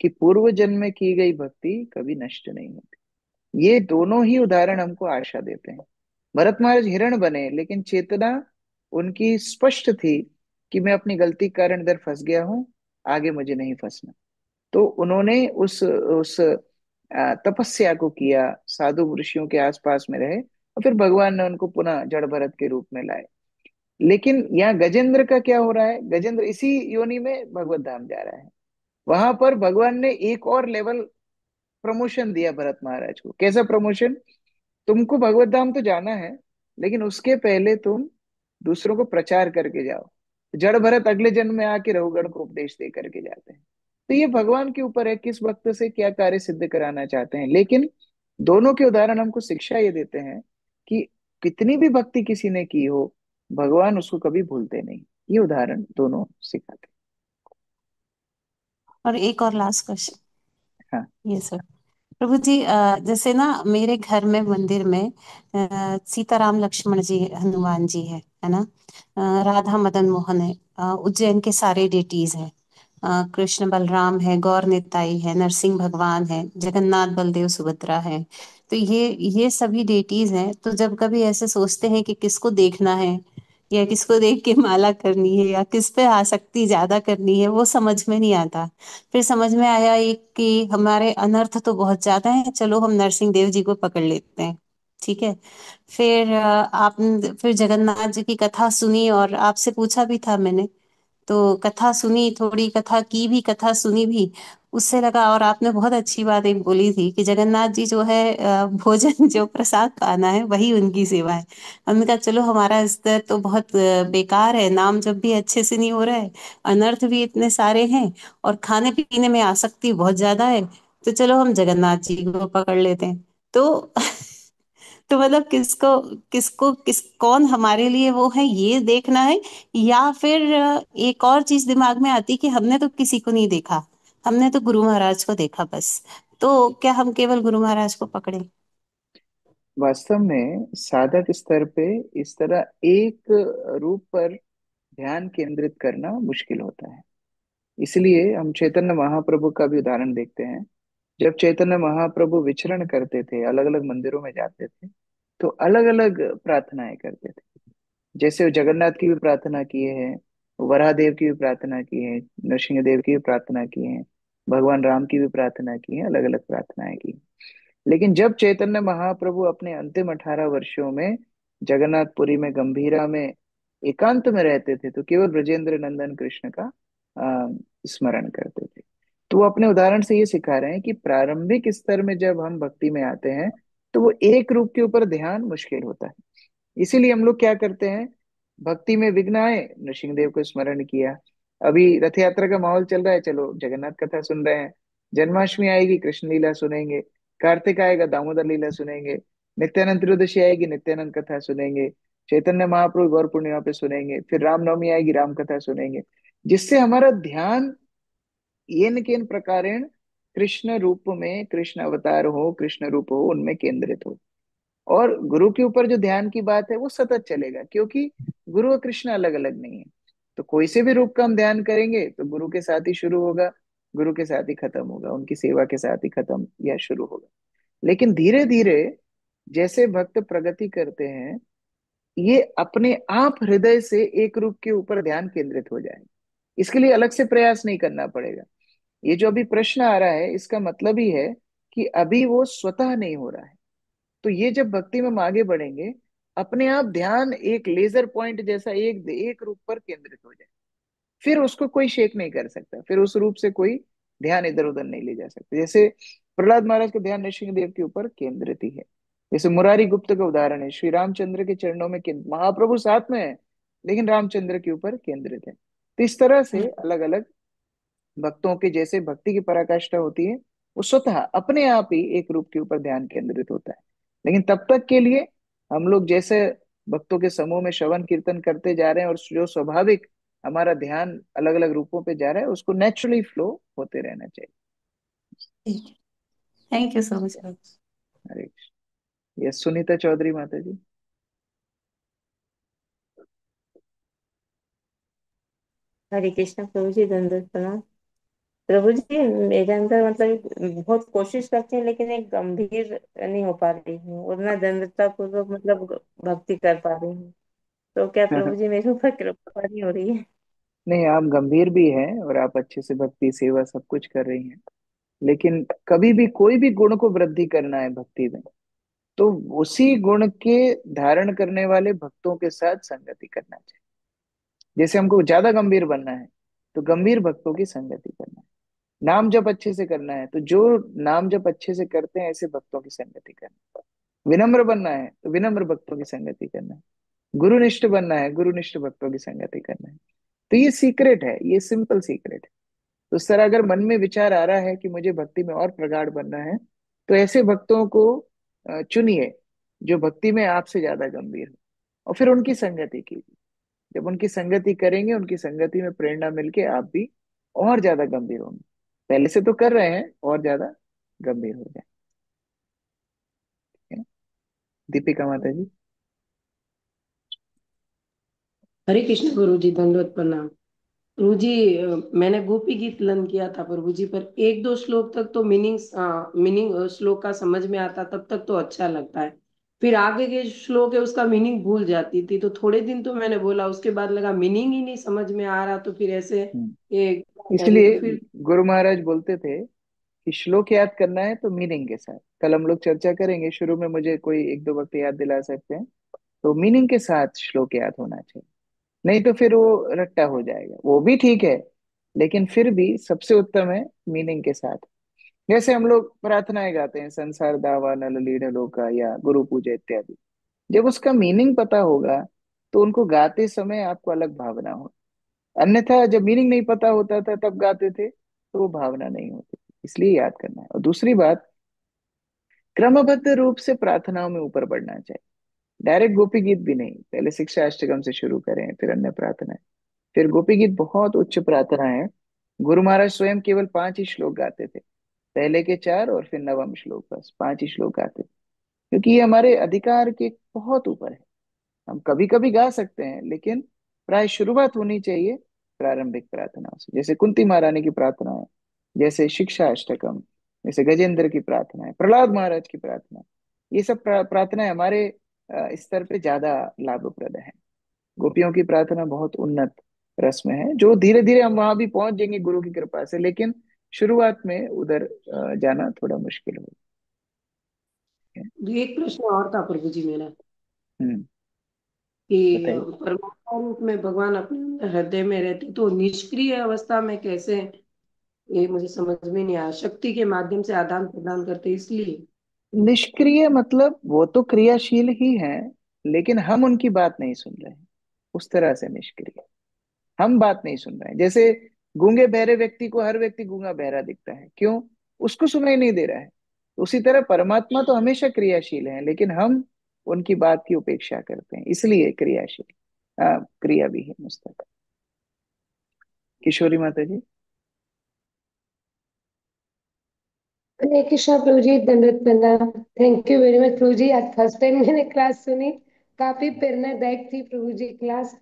कि पूर्व जन्म में की गई भक्ति कभी नष्ट नहीं होती। ये दोनों ही उदाहरण हमको आशा देते हैं। भरत महाराज हिरण बने लेकिन चेतना उनकी स्पष्ट थी कि मैं अपनी गलती के कारण इधर फंस गया हूं, आगे मुझे नहीं फंसना। तो उन्होंने उस तपस्या को किया, साधु ऋषियों के आसपास में रहे, और फिर भगवान ने उनको पुनः जड़ भरत के रूप में लाए। लेकिन यहाँ गजेंद्र का क्या हो रहा है, गजेंद्र इसी योनि में भगवत धाम जा रहा है। वहां पर भगवान ने एक और लेवल प्रमोशन दिया भरत महाराज को। कैसा प्रमोशन? तुमको भगवत धाम तो जाना है, लेकिन उसके पहले तुम दूसरों को प्रचार करके जाओ। जड़ भरत अगले जन्म में आके रघुगण को उपदेश दे करके जाते हैं। तो ये भगवान के ऊपर है किस भक्त से क्या कार्य सिद्ध कराना चाहते हैं। लेकिन दोनों के उदाहरण हमको शिक्षा ये देते हैं कि कितनी भी भक्ति किसी ने की हो, भगवान उसको कभी भूलते नहीं। ये उदाहरण दोनों सिखाते और एक और लास्ट क्वेश्चन। हैं। हाँ। ये सर, प्रभु जी जैसे ना मेरे घर में मंदिर में सीताराम लक्ष्मण जी हनुमान जी है ना, राधा मदन मोहन है, उज्जैन के सारे डेटीज हैं, कृष्ण बलराम है, गौर निताई है, नरसिंह भगवान है, जगन्नाथ बलदेव सुभद्रा है। तो ये सभी डेटीज हैं। तो जब कभी ऐसे सोचते हैं कि किसको देखना है या किसको देख के माला करनी है या किस पे आसक्ति ज्यादा करनी है, वो समझ में नहीं आता। फिर समझ में आया एक कि हमारे अनर्थ तो बहुत ज्यादा है, चलो हम नरसिंह देव जी को पकड़ लेते हैं। ठीक है। फिर फिर जगन्नाथ जी की कथा सुनी और आपसे पूछा भी था मैंने, तो कथा सुनी, थोड़ी कथा की भी, कथा सुनी भी, उससे लगा। और आपने बहुत अच्छी बात एक बोली थी कि जगन्नाथ जी जो है भोजन जो प्रसाद खाना है वही उनकी सेवा है। हमने कहा चलो हमारा स्तर तो बहुत बेकार है, नाम जब भी अच्छे से नहीं हो रहा है, अनर्थ भी इतने सारे हैं और खाने पीने में आसक्ति बहुत ज्यादा है, तो चलो हम जगन्नाथ जी को पकड़ लेते हैं। तो तो मतलब किसको किसको किस कौन हमारे लिए वो है ये देखना है, या फिर एक और चीज दिमाग में आती कि हमने तो किसी को नहीं देखा, हमने तो गुरु महाराज को देखा बस, तो क्या हम केवल गुरु महाराज को पकड़े? वास्तव में साधक स्तर पे इस तरह एक रूप पर ध्यान केंद्रित करना मुश्किल होता है। इसलिए हम चैतन्य महाप्रभु का भी उदाहरण देखते हैं। जब चैतन्य महाप्रभु विचरण करते थे, अलग अलग मंदिरों में जाते थे, तो अलग अलग प्रार्थनाएं करते थे। जैसे वो जगन्नाथ की भी प्रार्थना किए हैं, वराहदेव की भी प्रार्थना की है, नरसिंह देव की भी प्रार्थना की है, भगवान राम की भी प्रार्थना की है, अलग अलग प्रार्थनाएं की। लेकिन जब चैतन्य महाप्रभु अपने अंतिम 18 वर्षों में जगन्नाथपुरी में गंभीरा में एकांत में रहते थे, तो केवल ब्रजेंद्र नंदन कृष्ण का स्मरण करते थे। तो वो अपने उदाहरण से ये सिखा रहे हैं कि प्रारंभिक स्तर में जब हम भक्ति में आते हैं, तो वो एक रूप के ऊपर ध्यान मुश्किल होता है। इसीलिए हम लोग क्या करते हैं, भक्ति में विघ्न आए, नृसिंहदेव को स्मरण किया। अभी रथ यात्रा का माहौल चल रहा है, चलो जगन्नाथ कथा सुन रहे हैं। जन्माष्टमी आएगी, कृष्ण लीला सुनेंगे। कार्तिक आएगा, दामोदर लीला सुनेंगे। नित्यानंद त्रयोदशी आएगी, नित्यानंद कथा सुनेंगे। चैतन्य महाप्रभु गौर पूर्णिमा पे सुनेंगे। फिर रामनवमी आएगी, राम कथा सुनेंगे। जिससे हमारा ध्यान येन केन प्रकारेण कृष्ण रूप में, कृष्ण अवतार हो, कृष्ण रूप हो, उनमें केंद्रित हो। और गुरु के ऊपर जो ध्यान की बात है वो सतत चलेगा, क्योंकि गुरु और कृष्ण अलग अलग नहीं है। तो कोई से भी रूप का हम ध्यान करेंगे तो गुरु के साथ ही शुरू होगा, गुरु के साथ ही खत्म होगा, उनकी सेवा के साथ ही खत्म या शुरू होगा। लेकिन धीरे धीरे जैसे भक्त प्रगति करते हैं, ये अपने आप हृदय से एक रूप के ऊपर ध्यान केंद्रित हो जाएगा। इसके लिए अलग से प्रयास नहीं करना पड़ेगा। ये जो अभी प्रश्न आ रहा है, इसका मतलब ही है कि अभी वो स्वतः नहीं हो रहा है। तो ये जब भक्ति में हम आगे बढ़ेंगे, अपने आप ध्यान एक लेजर पॉइंट जैसा एक एक रूप पर केंद्रित हो जाए। फिर उसको कोई शेक नहीं कर सकता, फिर उस रूप से कोई ध्यान इधर उधर नहीं ले जा सकता। जैसे प्रहलाद महाराज का ध्यान नृसिंह देव के ऊपर केंद्रित ही है। जैसे मुरारी गुप्त का उदाहरण है, श्री रामचंद्र के चरणों में महाप्रभु साथ में है, लेकिन रामचंद्र के ऊपर केंद्रित है। तो इस तरह से अलग अलग भक्तों के जैसे भक्ति की पराकाष्ठा होती है, वो स्वतः अपने आप ही एक रूप के ऊपर ध्यान केंद्रित होता है। लेकिन तब तक के लिए हम लोग जैसे भक्तों के समूह में श्रवण कीर्तन करते जा रहे हैं, और जो स्वाभाविक हमारा ध्यान अलग अलग रूपों पे जा रहा है, उसको नेचुरली फ्लो होते रहना चाहिए। Thank you so much. Hare Krishna. Yes, Sunita Chaudhary माता जी। हरे कृष्ण प्रभु जी, दंडवत प्रणाम। प्रभु जी, मेरे अंदर मतलब बहुत कोशिश करती हूँ, लेकिन एक गंभीर नहीं हो पा रही हूँ, और ना दंडता पूर्वक मतलब भक्ति कर पा रही हूँ। तो क्या प्रभु जी मेरे ऊपर कृपा नहीं हो रही है? नहीं, आप गंभीर भी हैं और आप अच्छे से भक्ति सेवा सब कुछ कर रही हैं। लेकिन कभी भी कोई भी गुण को वृद्धि करना है भक्ति में, तो उसी गुण के धारण करने वाले भक्तों के साथ संगति करना चाहिए। जैसे हमको ज्यादा गंभीर बनना है, तो गंभीर भक्तों की संगति करना है। नाम जप अच्छे से करना है, तो जो नाम जप अच्छे से करते हैं ऐसे भक्तों की संगति करना है। विनम्र बनना है, तो विनम्र भक्तों की संगति करना है। गुरुनिष्ठ बनना है, गुरुनिष्ठ भक्तों की संगति करना है। तो ये सीक्रेट है, ये सिंपल सीक्रेट है। तो उस तरह अगर मन में विचार आ रहा है कि मुझे भक्ति में और प्रगाढ़ बनना है, तो ऐसे भक्तों को चुनिए जो भक्ति में आपसे ज्यादा गंभीर हो, और फिर उनकी संगति कीजिए। जब उनकी संगति करेंगे, उनकी संगति में प्रेरणा मिलके आप भी और ज्यादा गंभीर होंगे। पहले से तो कर रहे हैं, और ज्यादा गंभीर हो जाए। ठीक है? दीपिका माता जी। हरे कृष्ण गुरु जी, दंडवत प्रणाम। प्रभु जी, मैंने गोपी गीत लर्न किया था प्रभु जी, पर एक दो श्लोक तक तो मीनिंग श्लोक का समझ में आता, तब तक तो अच्छा लगता है। फिर आगे के श्लोक है उसका मीनिंग भूल जाती थी, तो थोड़े दिन तो मैंने बोला, उसके बाद लगा मीनिंग ही नहीं समझ में आ रहा, तो फिर ऐसे ये क्या करें, तो इसलिए फिर गुरु महाराज बोलते थे कि श्लोक याद करना है तो मीनिंग के साथ। कल हम लोग चर्चा करेंगे, शुरू में मुझे कोई एक दो वक्त याद दिला सकते हैं। तो मीनिंग के साथ श्लोक याद होना चाहिए, नहीं तो फिर वो रट्टा हो जाएगा। वो भी ठीक है, लेकिन फिर भी सबसे उत्तम है मीनिंग के साथ। जैसे हम लोग प्रार्थनाएं गाते हैं, संसार दावा नल लीढ़ लोका या गुरु पूजा इत्यादि, जब उसका मीनिंग पता होगा तो उनको गाते समय आपको अलग भावना हो। अन्यथा जब मीनिंग नहीं पता होता था तब गाते थे, तो वो भावना नहीं होती। इसलिए याद करना है। और दूसरी बात, क्रमबद्ध रूप से प्रार्थनाओं में ऊपर बढ़ना चाहिए। डायरेक्ट गोपी गीत भी नहीं, पहले शिक्षा अष्टकम से शुरू करें, फिर अन्य प्रार्थनाएं, फिर गोपी गीत बहुत उच्च प्रार्थना है। गुरु महाराज स्वयं केवल 5 ही श्लोक गाते थे, पहले के 4 और फिर नवम श्लोक, बस 5 ही श्लोक गाते थे, क्योंकि ये हमारे अधिकार के बहुत ऊपर है। हम कभी कभी गा सकते हैं, लेकिन प्राय शुरुआत होनी चाहिए प्रारंभिक प्रार्थनाओं से, जैसे कुंती महारानी की प्रार्थना है, जैसे शिक्षा अष्टकम, जैसे गजेंद्र की प्रार्थना है, प्रहलाद महाराज की प्रार्थना। ये सब प्रार्थनाएं हमारे स्तर पे ज्यादा लाभप्रद है। गोपियों की प्रार्थना बहुत उन्नत रस में है, जो धीरे धीरे हम वहां भी पहुंच जाएंगे गुरु की कृपा से, लेकिन शुरुआत में उधर जाना थोड़ा मुश्किल हो। एक प्रश्न और था प्रभु जी मेरा, हम्म। कि बताइए। परमात्मा रूप में भगवान अपने अंदर हृदय में रहते तो निष्क्रिय अवस्था में कैसे, ये मुझे समझ में नहीं आया। शक्ति के माध्यम से आदान प्रदान करते इसलिए। निष्क्रिय मतलब वो तो क्रियाशील ही है, लेकिन हम उनकी बात नहीं सुन रहे हैं, उस तरह से निष्क्रिय। हम बात नहीं सुन रहे हैं, जैसे गूंगे बहरे व्यक्ति को हर व्यक्ति गूंगा बहरा दिखता है, क्यों? उसको सुनाई नहीं दे रहा है। उसी तरह परमात्मा तो हमेशा क्रियाशील है, लेकिन हम उनकी बात की उपेक्षा करते हैं, इसलिए क्रियाशील, क्रिया भी है मुस्तक। किशोरी माता जी। हरे कृष्णा प्रभु जी, दंडवत प्रणाम। थैंक यू वेरी मच प्रभु जी, आज फर्स्ट टाइम मैंने क्लास सुनी, काफी प्रेरणादायक थी प्रभु जी क्लास।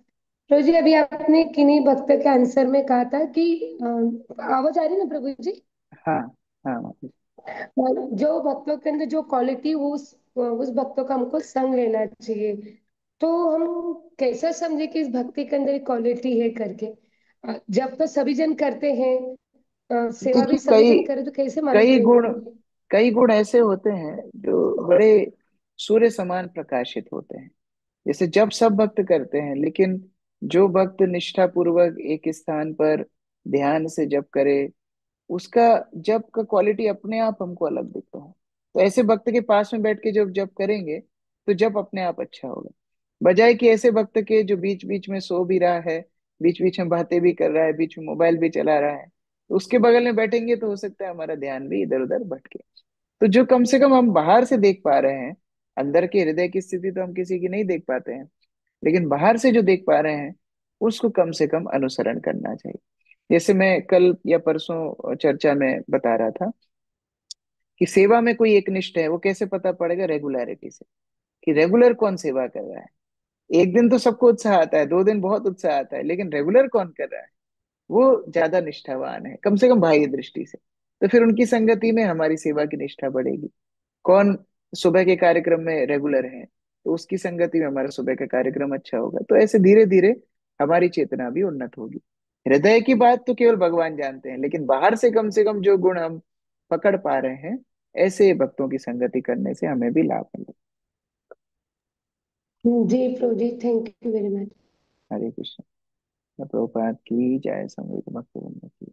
प्रभु जी अभी आपने किन्हीं भक्त के आंसर में कहा था कि आवाज आ रही ना प्रभु जी? हाँ हाँ माता जी। जो भक्तों के अंदर जो क्वालिटी, उस भक्तों का हमको संग लेना चाहिए। तो हम कैसे समझे कि इस भक्ति के अंदर क्वालिटी है करके? जब तो सभी जन करते हैं, सेवा भी देखिए, सभी कई जन करे, तो कैसे मालूम कई गुण पड़ेगा? कई गुण ऐसे होते हैं जो बड़े सूर्य समान प्रकाशित होते हैं। जैसे जब सब भक्त करते हैं, लेकिन जो भक्त निष्ठा पूर्वक एक स्थान पर ध्यान से जप करे, उसका जप का क्वालिटी अपने आप हमको अलग दिखता है। तो ऐसे भक्त के पास में बैठ के जब जप करेंगे, तो जप अपने आप अच्छा होगा, बजाय कि ऐसे भक्त के जो बीच बीच में सो भी रहा है, बीच बीच में बातें भी कर रहा है, बीच में मोबाइल भी चला रहा है, तो उसके बगल में बैठेंगे तो हो सकता है हमारा ध्यान भी इधर उधर भटके। तो जो कम से कम हम बाहर से देख पा रहे हैं, अंदर के हृदय की स्थिति तो हम किसी की नहीं देख पाते हैं, लेकिन बाहर से जो देख पा रहे हैं, उसको कम से कम अनुसरण करना चाहिए। जैसे मैं कल या परसों चर्चा में बता रहा था कि सेवा में कोई एक निष्ठ है, वो कैसे पता पड़ेगा? रेगुलरिटी से, कि रेगुलर कौन सेवा कर रहा है। एक दिन तो सबको उत्साह आता है, 2 दिन बहुत उत्साह आता है, लेकिन रेगुलर कौन कर रहा है, वो ज्यादा निष्ठावान है, कम से कम बाह्य दृष्टि से। तो फिर उनकी संगति में हमारी सेवा की निष्ठा बढ़ेगी। कौन सुबह के कार्यक्रम में रेगुलर है, तो उसकी संगति में हमारा सुबह का कार्यक्रम अच्छा होगा। तो ऐसे धीरे धीरे हमारी चेतना भी उन्नत होगी। हृदय की बात तो केवल भगवान जानते हैं, लेकिन बाहर से कम जो गुण हम पकड़ पा रहे हैं, ऐसे भक्तों की संगति करने से हमें भी लाभ मिलेगा। जी प्रभु जी, thank you very much. Hare Krishna. Prabhupada की जय। संवेद भक्त की